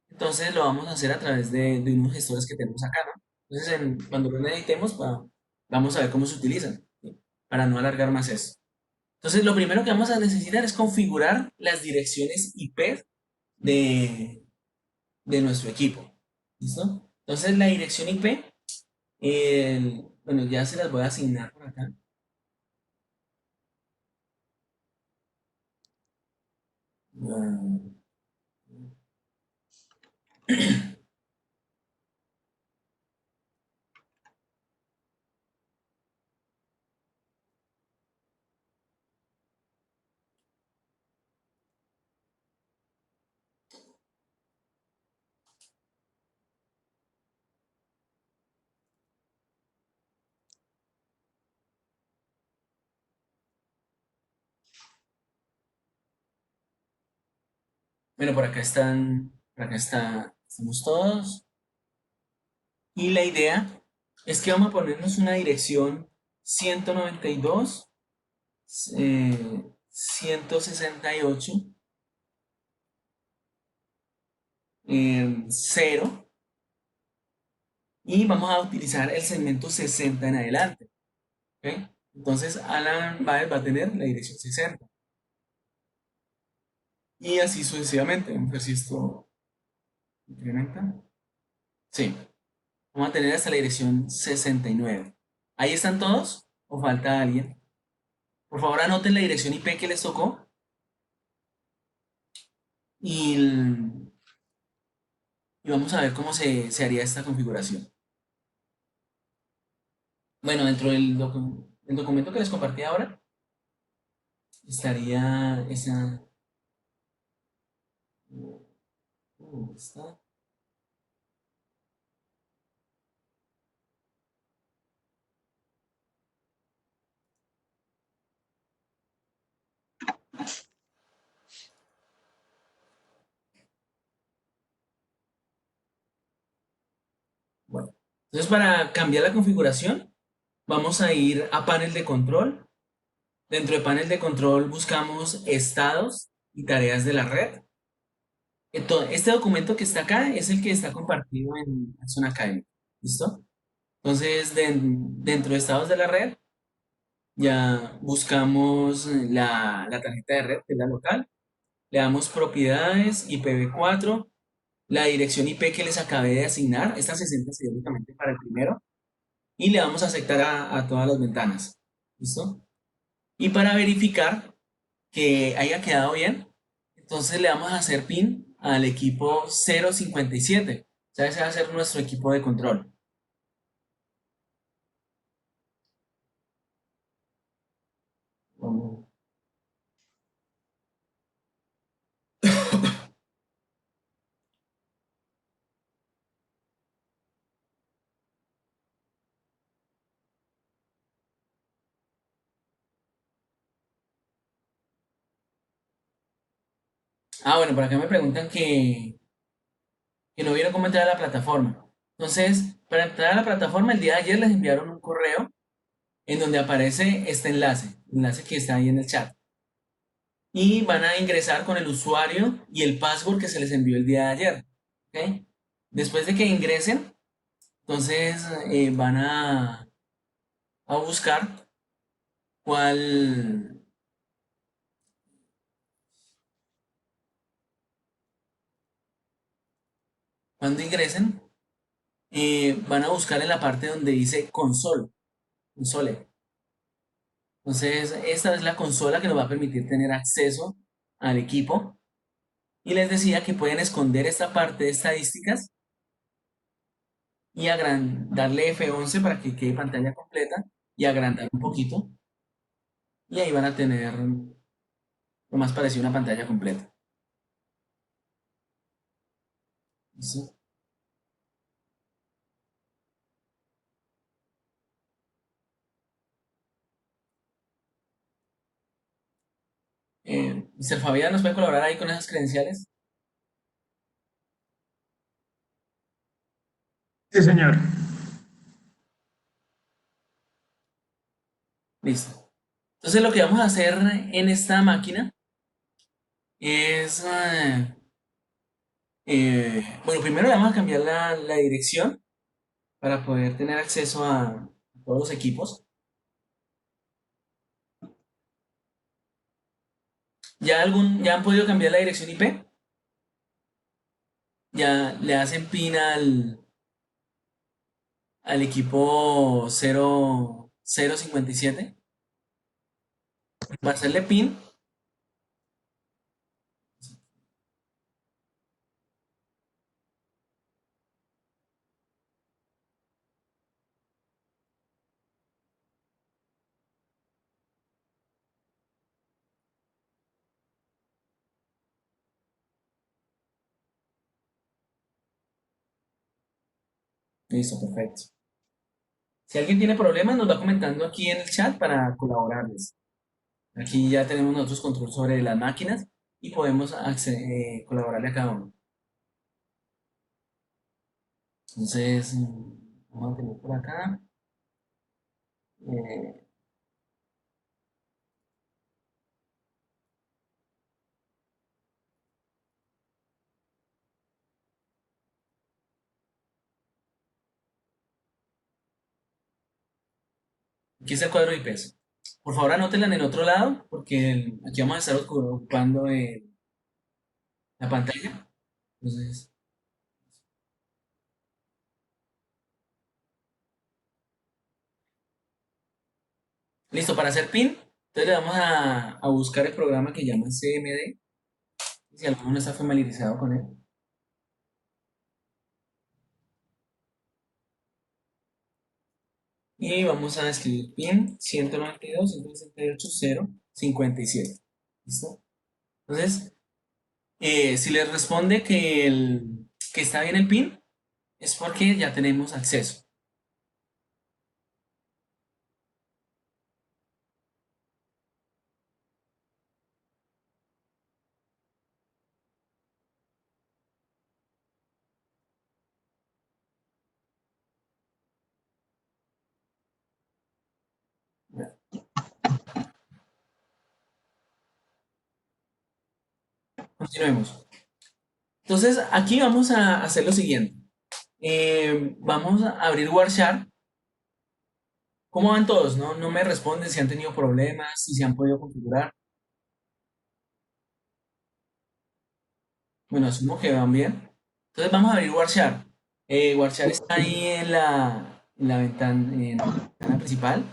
entonces lo vamos a hacer a través de unos gestores que tenemos acá, ¿no? Entonces, cuando lo necesitemos, vamos a ver cómo se utilizan, ¿sí? Para no alargar más eso. Entonces, lo primero que vamos a necesitar es configurar las direcciones IP de nuestro equipo. ¿Listo? Entonces, la dirección IP, bueno, ya se las voy a asignar por acá. Ah, bueno, estamos todos. Y la idea es que vamos a ponernos una dirección 192, 168, 0, y vamos a utilizar el segmento 60 en adelante. ¿Ok? Entonces, Alan Baez va a tener la dirección 60. Y así sucesivamente. Vamos a ver si esto incrementa. Sí, vamos a tener hasta la dirección 69. ¿Ahí están todos? ¿O falta alguien? Por favor, anoten la dirección IP que les tocó y, y vamos a ver cómo se haría esta configuración. Bueno, dentro el documento que les compartí ahora estaría esa... ¿Dónde está? Bueno, entonces para cambiar la configuración, vamos a ir a panel de control. Dentro de panel de control buscamos estados y tareas de la red. Este documento que está acá es el que está compartido en Zona Academy. ¿Listo? Entonces, dentro de estados de la red, ya buscamos la tarjeta de red, que es la local. Le damos propiedades, IPv4, la dirección IP que les acabé de asignar. Esta 60 sería únicamente para el primero. Y le vamos a aceptar a todas las ventanas. ¿Listo? Y para verificar que haya quedado bien, entonces le vamos a hacer pin al equipo 057. O sea, ese va a ser nuestro equipo de control. Vamos. Ah, bueno, por acá me preguntan que no vieron cómo entrar a la plataforma. Entonces, para entrar a la plataforma, el día de ayer les enviaron un correo en donde aparece este enlace que está ahí en el chat. Y van a ingresar con el usuario y el password que se les envió el día de ayer. ¿Ok? Después de que ingresen, entonces van a buscar cuál, cuando ingresen, van a buscar en la parte donde dice console. Entonces, esta es la consola que nos va a permitir tener acceso al equipo. Y les decía que pueden esconder esta parte de estadísticas y darle F11 para que quede pantalla completa y agrandar un poquito. Y ahí van a tener lo más parecido a una pantalla completa. ¿Listo? Mr. Fabián, ¿nos puede colaborar ahí con esas credenciales? Sí, señor. Listo. Entonces lo que vamos a hacer en esta máquina es, bueno, primero le vamos a cambiar la dirección para poder tener acceso a todos los equipos. ¿Ya han podido cambiar la dirección IP? ¿Ya le hacen pin al equipo 0057? Para hacerle pin, listo, perfecto. Si alguien tiene problemas, nos va comentando aquí en el chat para colaborarles. Aquí ya tenemos nosotros control sobre las máquinas y podemos colaborarle a cada uno. Entonces, vamos a tener por acá. eh, Aquí está el cuadro de IPs. Por favor, anótenla en el otro lado, porque aquí vamos a estar ocupando la pantalla. Entonces, listo, para hacer pin, entonces le vamos a buscar el programa que llama CMD, si alguno no está familiarizado con él. Y vamos a escribir pin 192.168.0.57. ¿Listo? Entonces, si les responde que está bien el pin, es porque ya tenemos acceso. Continuemos. Entonces, aquí vamos a hacer lo siguiente. Vamos a abrir Warshare. ¿Cómo van todos? No me responden si han tenido problemas, si se han podido configurar. Bueno, asumo que van bien. Entonces vamos a abrir Warshare. Warshare está ahí en la ventana principal.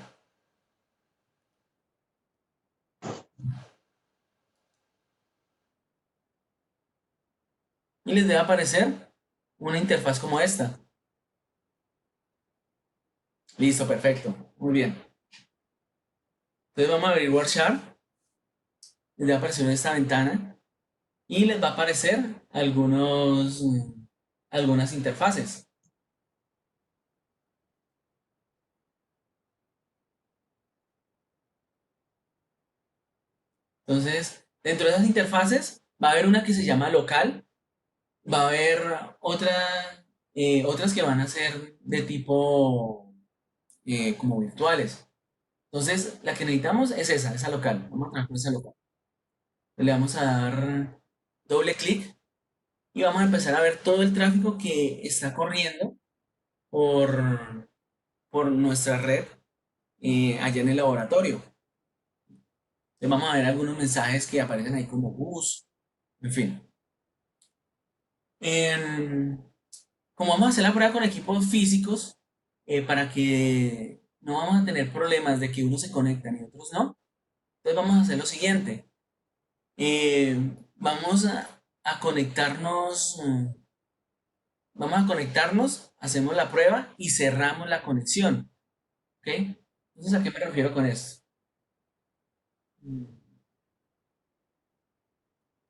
Y les debe aparecer una interfaz como esta. Listo, perfecto. Muy bien. Entonces vamos a abrir Warshare. Les debe aparecer en esta ventana. Y les va a aparecer algunas interfaces. Entonces, dentro de esas interfaces va a haber una que se llama local, va a haber otras que van a ser de tipo como virtuales. Entonces, la que necesitamos es esa local. Vamos a trabajar con esa local. Le vamos a dar doble clic y vamos a empezar a ver todo el tráfico que está corriendo por nuestra red allá en el laboratorio. Entonces, vamos a ver algunos mensajes que aparecen ahí como bus, en fin. Como vamos a hacer la prueba con equipos físicos, para que no vamos a tener problemas de que unos se conectan y otros no, entonces vamos a hacer lo siguiente. Vamos a conectarnos, hacemos la prueba y cerramos la conexión. ¿Ok? Entonces, ¿a qué me refiero con esto?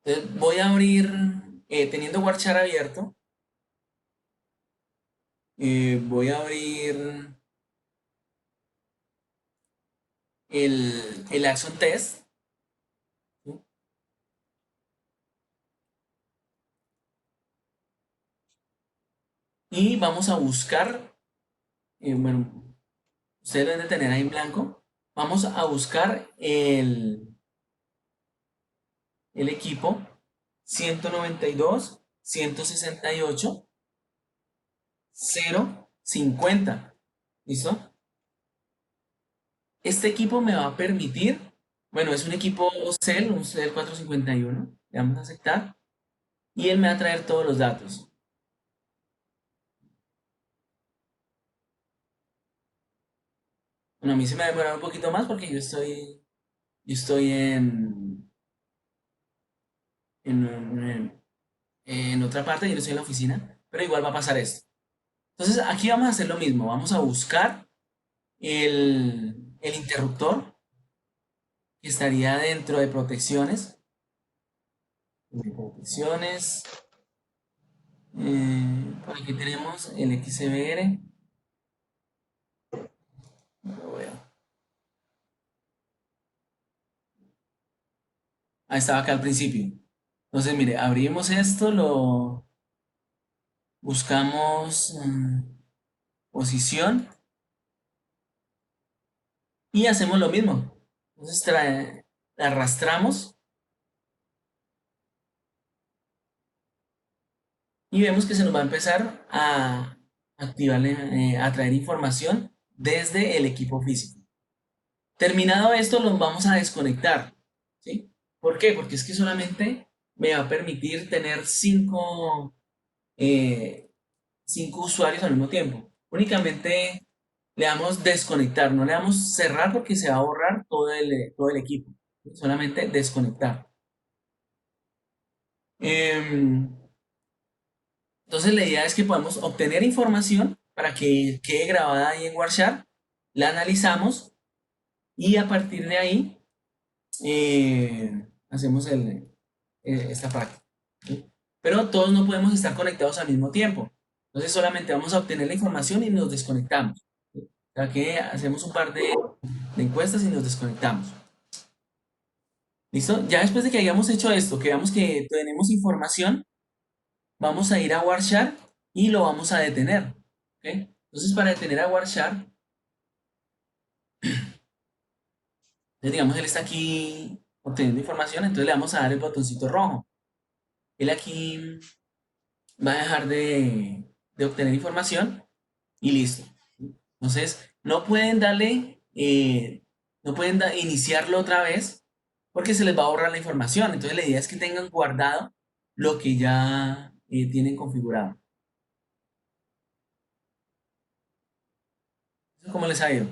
Entonces, voy a abrir, teniendo Warchar abierto, voy a abrir el Axon Test. ¿Sí? y vamos a buscar, bueno, ustedes lo deben de tener ahí en blanco, vamos a buscar el equipo 192, 168, 050. ¿Listo? Este equipo me va a permitir, bueno, es un equipo CEL, un CEL 451, le vamos a aceptar, y él me va a traer todos los datos. Bueno, a mí se me va a demorar un poquito más porque yo estoy en otra parte, yo no estoy en la oficina, pero igual va a pasar esto. Entonces aquí vamos a hacer lo mismo, vamos a buscar el interruptor que estaría dentro de protecciones. Por aquí tenemos el XBR. Lo veo. Ahí estaba acá al principio. Entonces, mire, abrimos esto, lo buscamos posición y hacemos lo mismo. Entonces arrastramos y vemos que se nos va a empezar a activar, a traer información desde el equipo físico. Terminado esto, los vamos a desconectar. ¿Sí? ¿Por qué? Porque es que solamente me va a permitir tener 5 usuarios al mismo tiempo. Únicamente le damos desconectar, no le damos cerrar porque se va a borrar todo el equipo. Solamente desconectar. Entonces la idea es que podamos obtener información para que quede grabada ahí en Warshare, la analizamos y a partir de ahí hacemos esta práctica. ¿Sí? Pero todos no podemos estar conectados al mismo tiempo. Entonces solamente vamos a obtener la información y nos desconectamos. ¿Sí? O sea que hacemos un par de encuestas y nos desconectamos. ¿Listo? Ya después de que hayamos hecho esto, que veamos que tenemos información, vamos a ir a Warshare y lo vamos a detener. ¿Ok? Entonces para detener a Warshare, digamos él está aquí obteniendo información, entonces le vamos a dar el botoncito rojo. Él aquí va a dejar de obtener información y listo. Entonces, no pueden darle, no pueden iniciarlo otra vez porque se les va a borrar la información. Entonces, la idea es que tengan guardado lo que ya tienen configurado. ¿Cómo les ha ido?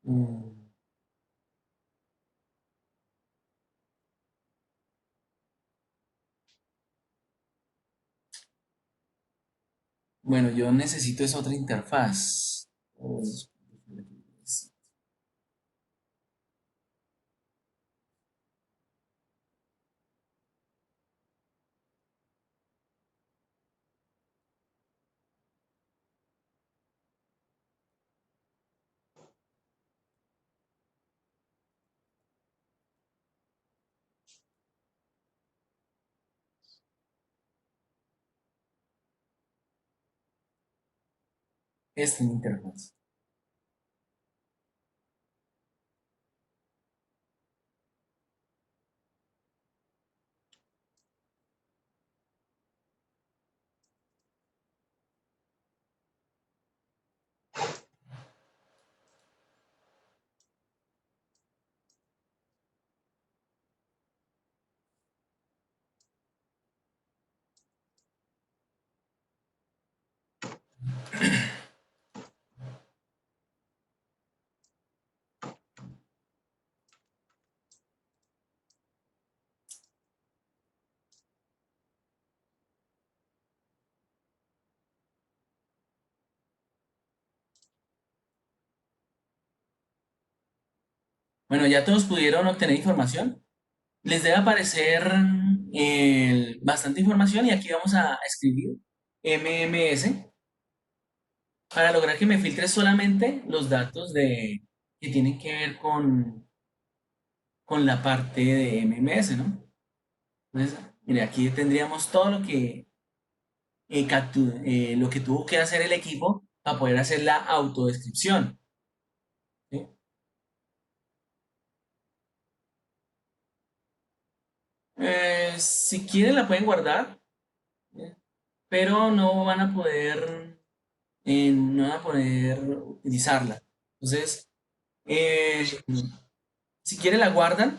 Mm, Bueno, yo necesito es otra interfaz. Esta interfaz. Bueno, ya todos pudieron obtener información. Les debe aparecer bastante información y aquí vamos a escribir MMS para lograr que me filtre solamente los datos que tienen que ver con con la parte de MMS, ¿no? Entonces, mire, aquí tendríamos todo lo que, lo que tuvo que hacer el equipo para poder hacer la autodescripción, ¿sí? Si quieren la pueden guardar, ¿sí? Pero no van a poder utilizarla. Entonces, si quieren la guardan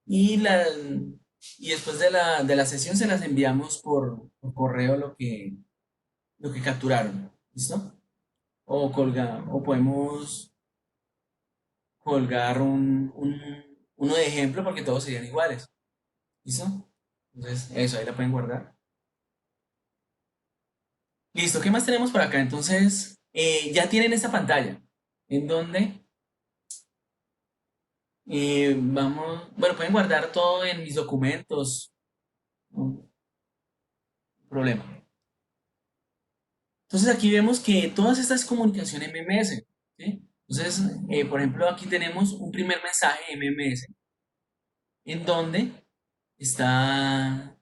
y, y después de la sesión se las enviamos por correo lo que capturaron. ¿Listo? O podemos colgar uno de ejemplo porque todos serían iguales. ¿Listo? Entonces, eso, ahí la pueden guardar. Listo, ¿qué más tenemos por acá? Entonces, ya tienen esta pantalla en donde bueno, pueden guardar todo en mis documentos, no problema. Entonces aquí vemos que todas estas comunicaciones MMS, ¿sí? Entonces, por ejemplo, aquí tenemos un primer mensaje MMS en donde está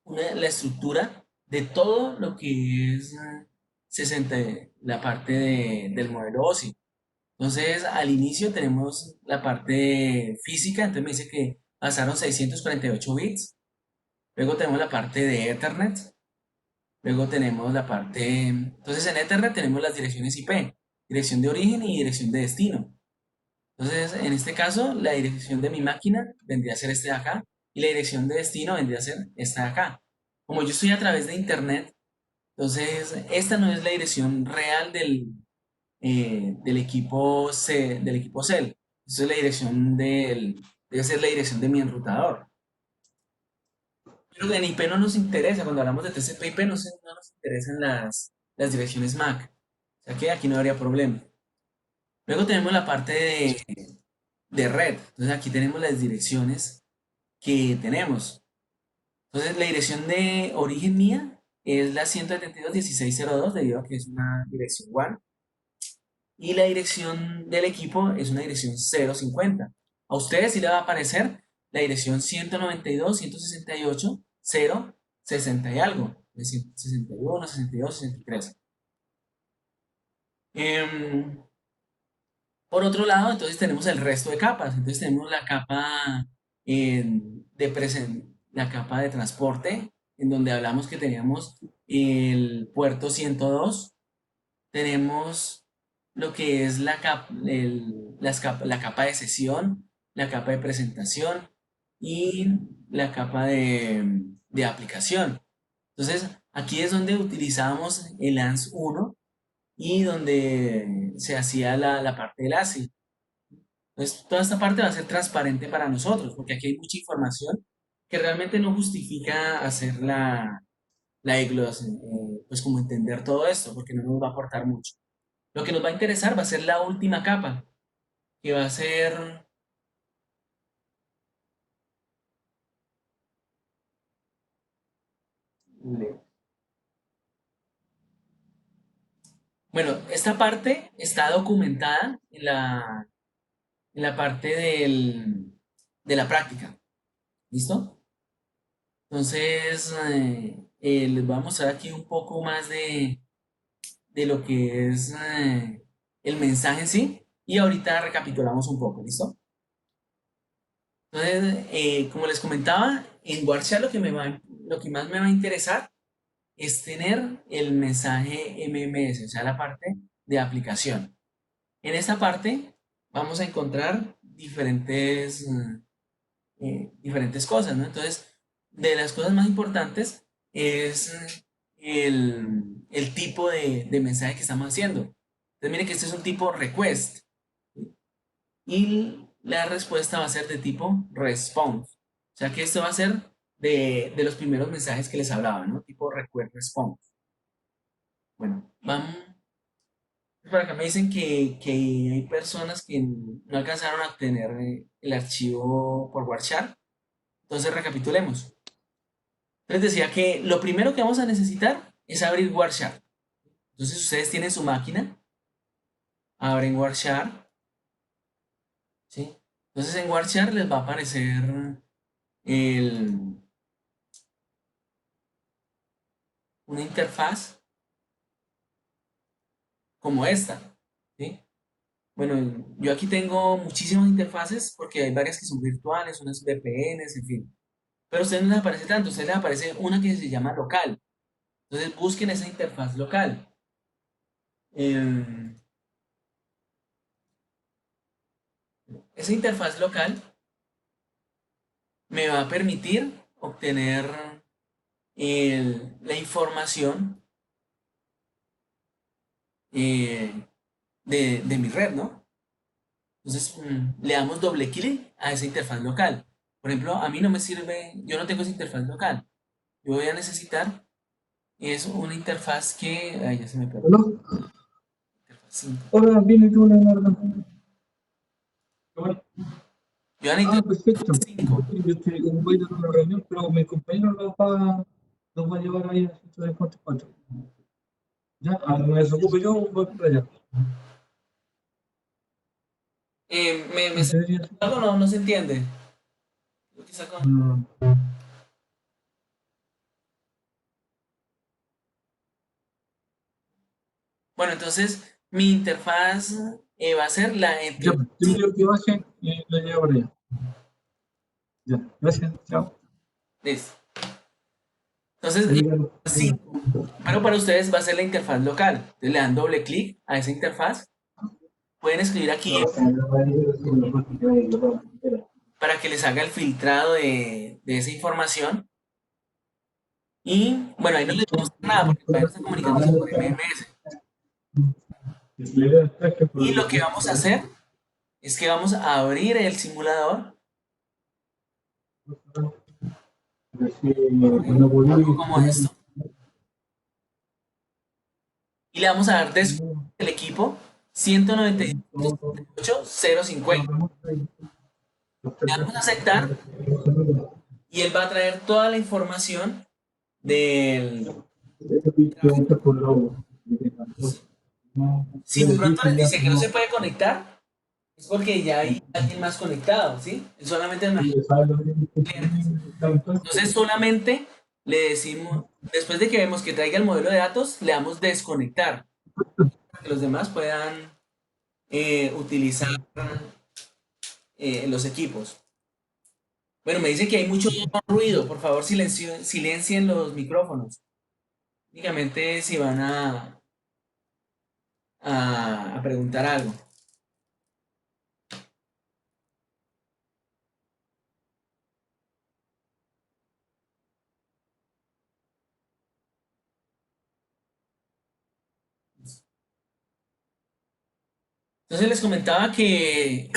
la estructura de todo lo que es 60, la parte del modelo OSI. Entonces, al inicio tenemos la parte física, entonces me dice que pasaron 648 bits. Luego tenemos la parte de Ethernet. Luego tenemos la parte... Entonces, en Ethernet tenemos las direcciones IP, dirección de origen y dirección de destino. Entonces, en este caso, la dirección de mi máquina vendría a ser este de acá y la dirección de destino vendría a ser esta de acá. Como yo estoy a través de Internet, entonces esta no es la dirección real del equipo del equipo Cell. Esta es la dirección debe ser la dirección de mi enrutador. Pero en IP no nos interesa, cuando hablamos de TCP/IP no nos interesan las direcciones MAC. O sea que aquí no habría problema. Luego tenemos la parte de red. Entonces aquí tenemos las direcciones que tenemos. Entonces la dirección de origen mía es la 172.16.02 debido a que es una dirección WAN. Y la dirección del equipo es una dirección 050. A ustedes sí le va a aparecer la dirección 192.168.0.60 y algo. Es decir, 61, 62, 63. Por otro lado, entonces tenemos el resto de capas. Entonces tenemos la capa la capa de transporte, en donde hablamos que teníamos el puerto 102. Tenemos lo que es la capa de sesión, la capa de presentación y la capa de aplicación. Entonces, aquí es donde utilizábamos el ANS1 y donde se hacía la parte del ASI. Entonces, toda esta parte va a ser transparente para nosotros, porque aquí hay mucha información que realmente no justifica hacer la EGLOS, pues como entender todo esto, porque no nos va a aportar mucho. Lo que nos va a interesar va a ser la última capa, que va a ser... Bueno, esta parte está documentada en la parte de la práctica. ¿Listo? Entonces, les voy a mostrar aquí un poco más de lo que es el mensaje en sí. Y ahorita recapitulamos un poco, ¿listo? Entonces, como les comentaba, en Warshare lo que más me va a interesar es tener el mensaje MMS, o sea, la parte de aplicación. En esta parte vamos a encontrar diferentes cosas, ¿no? Entonces, de las cosas más importantes es el tipo de mensaje que estamos haciendo. Entonces, miren que este es un tipo request, ¿sí? Y la respuesta va a ser de tipo response. O sea que esto va a ser de los primeros mensajes que les hablaba, ¿no? Tipo request response. Bueno, vamos. Por acá me dicen que hay personas que no alcanzaron a obtener el archivo por Warshare. Entonces recapitulemos. Les decía que lo primero que vamos a necesitar es abrir Warshare. Entonces ustedes tienen su máquina, abren Warshare, ¿sí? Entonces en Warchar les va a aparecer el, una interfaz como esta, ¿sí? Bueno, yo aquí tengo muchísimas interfaces porque hay varias que son virtuales, unas VPNs, en fin. Pero a ustedes no les aparece tanto, a ustedes les aparece una que se llama local. Entonces busquen esa interfaz local. Em, Esa interfaz local me va a permitir obtener la información eh, de mi red, ¿no? Entonces le damos doble clic a esa interfaz local. Por ejemplo, a mí no me sirve, yo no tengo esa interfaz local. Yo voy a necesitar es una interfaz que, ay, ya se me perdió. ¿Aló? Interfaz 5. Hola, bien, ¿y tú, Leonardo? Yo necesito Perfecto. 5. Yo estoy voy a ir a una reunión, pero mi compañero nos va a llevar ahí a 154. Ya, a lo que me desocupe yo, voy para allá. Me ¿En serio? algo no se entiende. Yo quizá Mm, Bueno, entonces mi interfaz va a ser la Ya, entre pues, te envío que baje y lo llevo para allá. Ya, gracias, chao. Listo. Entonces, Ahí, Carlos. 5. Pero para ustedes va a ser la interfaz local. Entonces le dan doble clic a esa interfaz. Pueden escribir aquí para que les haga el filtrado de esa información. Y bueno, ahí no les vamos a hacer nada porque todavía no están comunicándose por MMS. Y lo que vamos a hacer es que vamos a abrir el simulador, algo como esto, y le vamos a dar después el equipo 192.168.050. Le damos a aceptar y él va a traer toda la información del... Si de pronto les dice que no se puede conectar, es porque ya hay alguien más conectado, ¿sí? Él solamente nos... Entonces solamente le decimos, después de que vemos que traiga el modelo de datos, le damos desconectar, para que los demás puedan utilizar los equipos. Bueno, me dice que hay mucho ruido, por favor silencien los micrófonos. Únicamente si van a preguntar algo. Entonces les comentaba que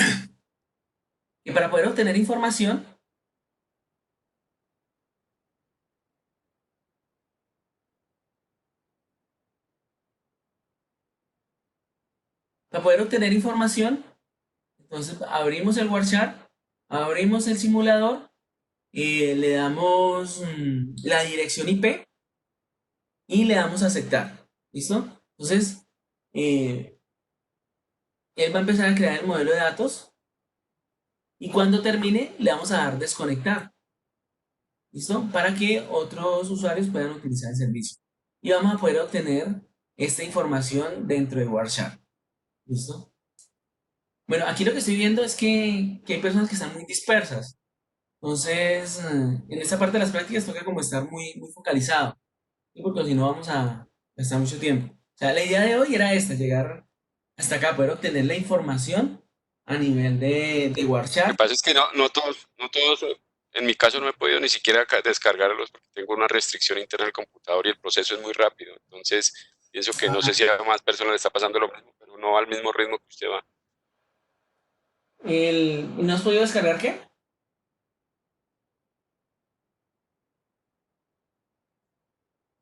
para poder obtener información, entonces abrimos el Warchart, abrimos el simulador, le damos la dirección IP y le damos a aceptar. ¿Listo? Entonces, él va a empezar a crear el modelo de datos y cuando termine le vamos a dar desconectar. ¿Listo? Para que otros usuarios puedan utilizar el servicio. Y vamos a poder obtener esta información dentro de Warchart. ¿Listo? Bueno, aquí lo que estoy viendo es que hay personas que están muy dispersas. Entonces, en esta parte de las prácticas toca como estar muy focalizado. ¿Sí? Porque si no vamos a gastar mucho tiempo. O sea, la idea de hoy era esta, llegar hasta acá, poder obtener la información a nivel de Lo que Warchart. pasa es que no todos, en mi caso no he podido ni siquiera descargarlos porque tengo una restricción interna del computador y el proceso es muy rápido. Entonces, pienso que no sé si a más personas le está pasando lo mismo, pero no al mismo ritmo que usted va. ¿No has podido descargar qué?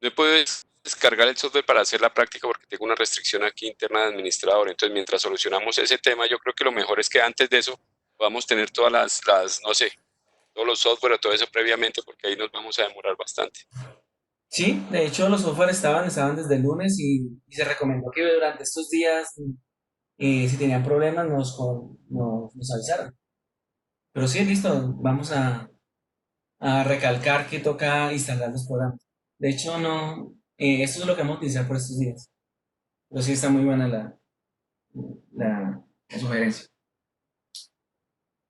No he podido descargar el software para hacer la práctica porque tengo una restricción aquí interna de administrador. Entonces, mientras solucionamos ese tema, yo creo que lo mejor es que antes de eso podamos tener todas no sé, todos los software o todo eso previamente porque ahí nos vamos a demorar bastante. Sí, de hecho los software estaban desde el lunes y se recomendó que durante estos días, si tenían problemas, nos avisaran. Pero sí, listo, vamos a recalcar que toca instalar los programas. De hecho, no, esto es lo que vamos a utilizar por estos días. Pero sí está muy buena la sugerencia.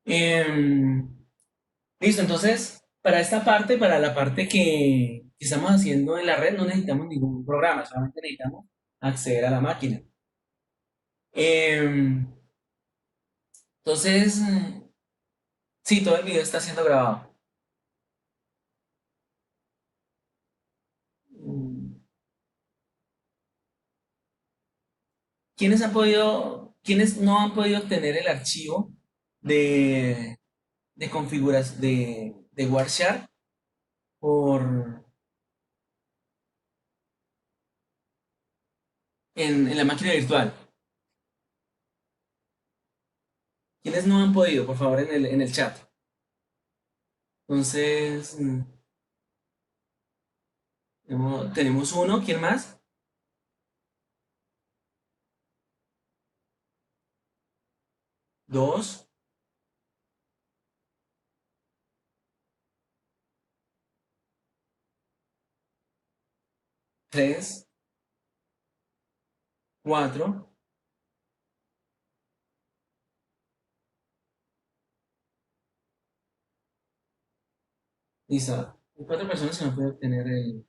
Em, listo, entonces, para esta parte, para la parte que estamos haciendo en la red, no necesitamos ningún programa, solamente necesitamos acceder a la máquina. Em, entonces, sí, todo el video está siendo grabado. Mm, quiénes no han podido obtener el archivo de configuras de Wireshark por, en la máquina virtual? ¿Quiénes no han podido? Por favor, en el chat. Entonces, tenemos uno, ¿quién más? Dos, tres, cuatro. Listo. Hay cuatro personas que no pueden obtener el.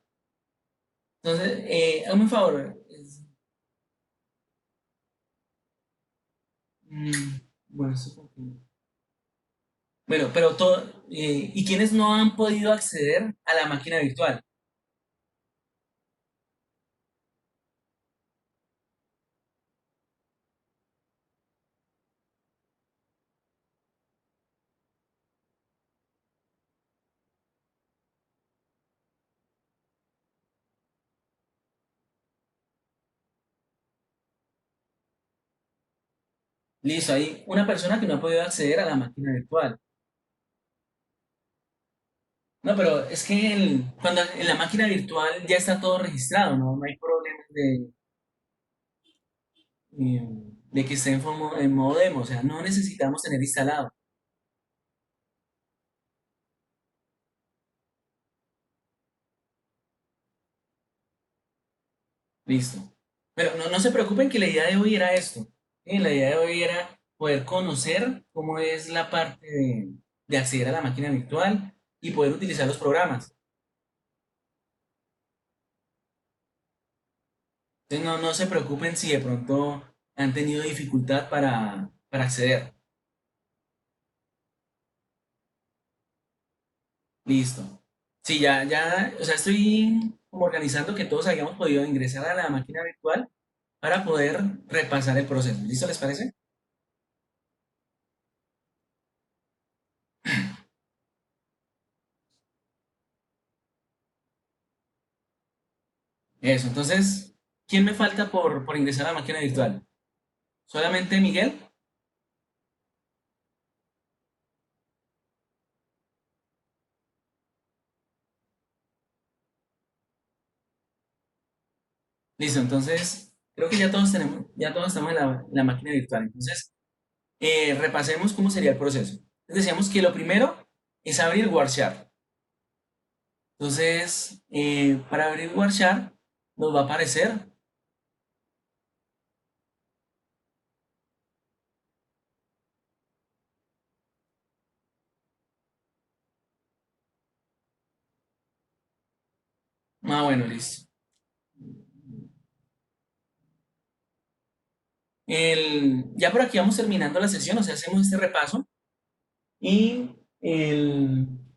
Entonces, hazme un favor. Mm, bueno, eso es como bueno, pero todo. ¿Y quiénes no han podido acceder a la máquina virtual? Listo, hay una persona que no ha podido acceder a la máquina virtual. No, pero es que cuando en la máquina virtual ya está todo registrado, ¿no? No hay problemas de que esté en modo demo, o sea, no necesitamos tener instalado. Listo. Pero no se preocupen que la idea de hoy era esto. ¿Sí? La idea de hoy era poder conocer cómo es la parte de acceder a la máquina virtual y poder utilizar los programas. Entonces no se preocupen si de pronto han tenido dificultad para acceder. Listo. Sí, o sea, estoy como organizando que todos hayamos podido ingresar a la máquina virtual para poder repasar el proceso. ¿Listo les parece? Eso, entonces, ¿quién me falta por ingresar a la máquina virtual? ¿Solamente Miguel? Listo, entonces, creo que ya todos estamos en la máquina virtual. Entonces, repasemos cómo sería el proceso. Decíamos que lo primero es abrir Warshare. Entonces, para abrir Warshare, nos va a aparecer. Ah, bueno, listo. Ya por aquí vamos terminando la sesión, o sea, hacemos este repaso y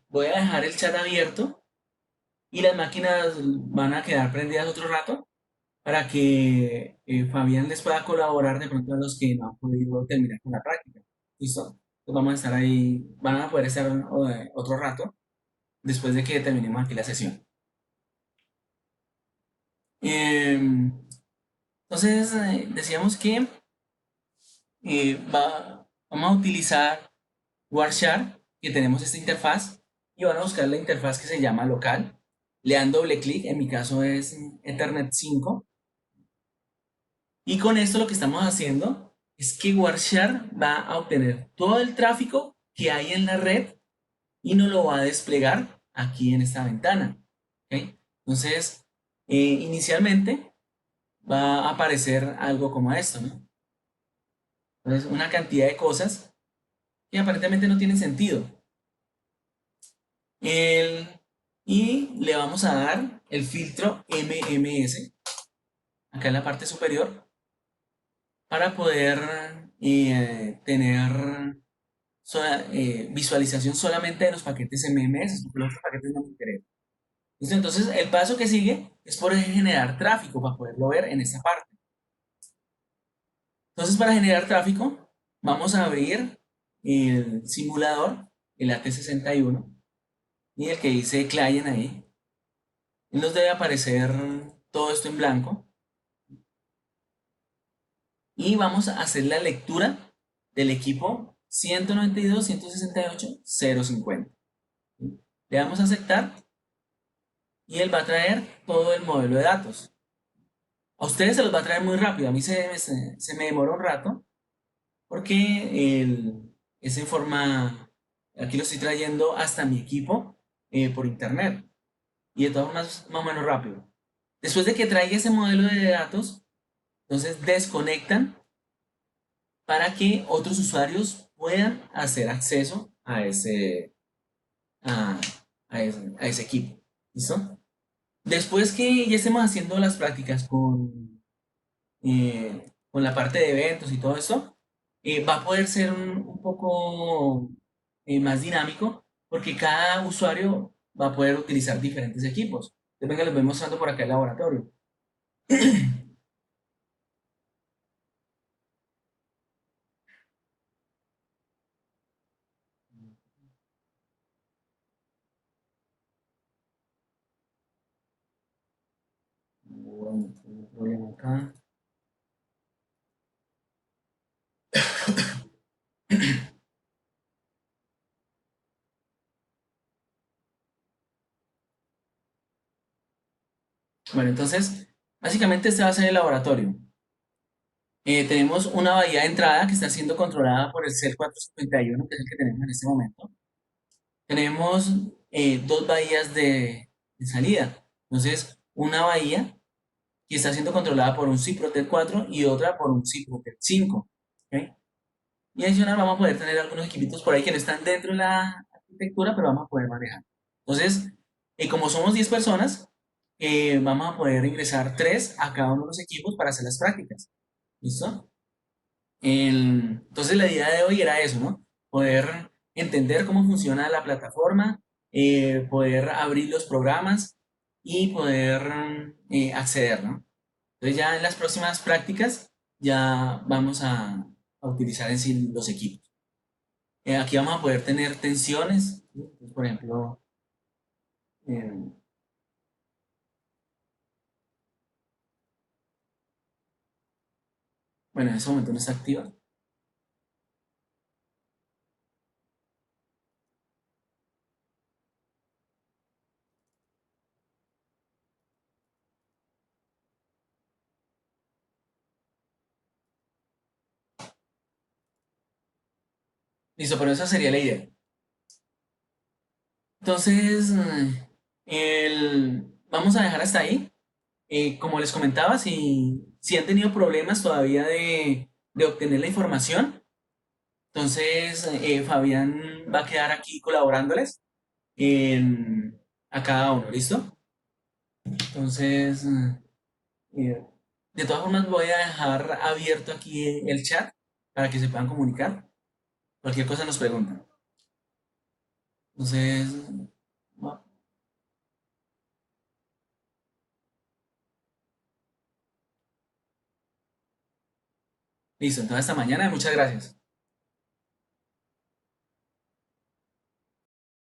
voy a dejar el chat abierto y las máquinas van a quedar prendidas otro rato para que Fabián les pueda colaborar de pronto a los que no han podido terminar con la práctica. ¿Listo? Entonces vamos a estar ahí, van a poder estar otro rato después de que terminemos aquí la sesión. Entonces, decíamos que vamos a utilizar Warshare, que tenemos esta interfaz, y van a buscar la interfaz que se llama local. Le dan doble clic, en mi caso es Ethernet 5. Y con esto lo que estamos haciendo es que Warshare va a obtener todo el tráfico que hay en la red y nos lo va a desplegar aquí en esta ventana. ¿Ok? Entonces, inicialmente va a aparecer algo como esto, ¿no? Entonces, una cantidad de cosas que aparentemente no tienen sentido. Y le vamos a dar el filtro MMS acá en la parte superior para poder tener visualización solamente de los paquetes MMS, porque los otros paquetes no me interesan. ¿Listo? Entonces, el paso que sigue es por generar tráfico para poderlo ver en esta parte. Entonces, para generar tráfico, vamos a abrir el simulador, el AT61, y el que dice client ahí. Y nos debe aparecer todo esto en blanco. Y vamos a hacer la lectura del equipo 192.168.050. Le damos a aceptar y él va a traer todo el modelo de datos. A ustedes se los va a traer muy rápido. A mí se me demora un rato porque es en forma, aquí lo estoy trayendo hasta mi equipo por internet y de todas formas más o menos rápido. Después de que traiga ese modelo de datos, entonces desconectan para que otros usuarios puedan hacer acceso a, a ese equipo. ¿Listo? Después que ya estemos haciendo las prácticas con la parte de eventos y todo eso, va a poder ser un poco más dinámico porque cada usuario va a poder utilizar diferentes equipos. Entonces, venga, les voy mostrando por acá el laboratorio. Bueno, tengo un problema acá. Bueno, entonces, básicamente este va a ser el laboratorio. Tenemos una bahía de entrada que está siendo controlada por el CEL 451, que es el que tenemos en este momento. Tenemos dos bahías de salida. Entonces, una bahía que está siendo controlada por un Ciprotel 4 y otra por un Ciprotel 5. ¿Ok? Y adicional vamos a poder tener algunos equipitos por ahí que no están dentro de la arquitectura, pero vamos a poder manejar. Entonces, como somos 10 personas, vamos a poder ingresar 3 a cada uno de los equipos para hacer las prácticas. ¿Listo? Entonces la idea de hoy era eso, ¿no? Poder entender cómo funciona la plataforma, poder abrir los programas y poder acceder, ¿no? Entonces ya en las próximas prácticas ya vamos a utilizar en sí los equipos. Aquí vamos a poder tener tensiones, ¿sí? Entonces, por ejemplo, eh, bueno, en ese momento no está activa. Listo, pero esa sería la idea. Entonces, vamos a dejar hasta ahí. Como les comentaba, si han tenido problemas todavía de obtener la información, entonces Fabián va a quedar aquí colaborándoles a cada uno, ¿listo? Entonces, de todas formas voy a dejar abierto aquí el chat para que se puedan comunicar. Cualquier cosa nos preguntan. Entonces, bueno, listo, entonces hasta mañana y muchas gracias.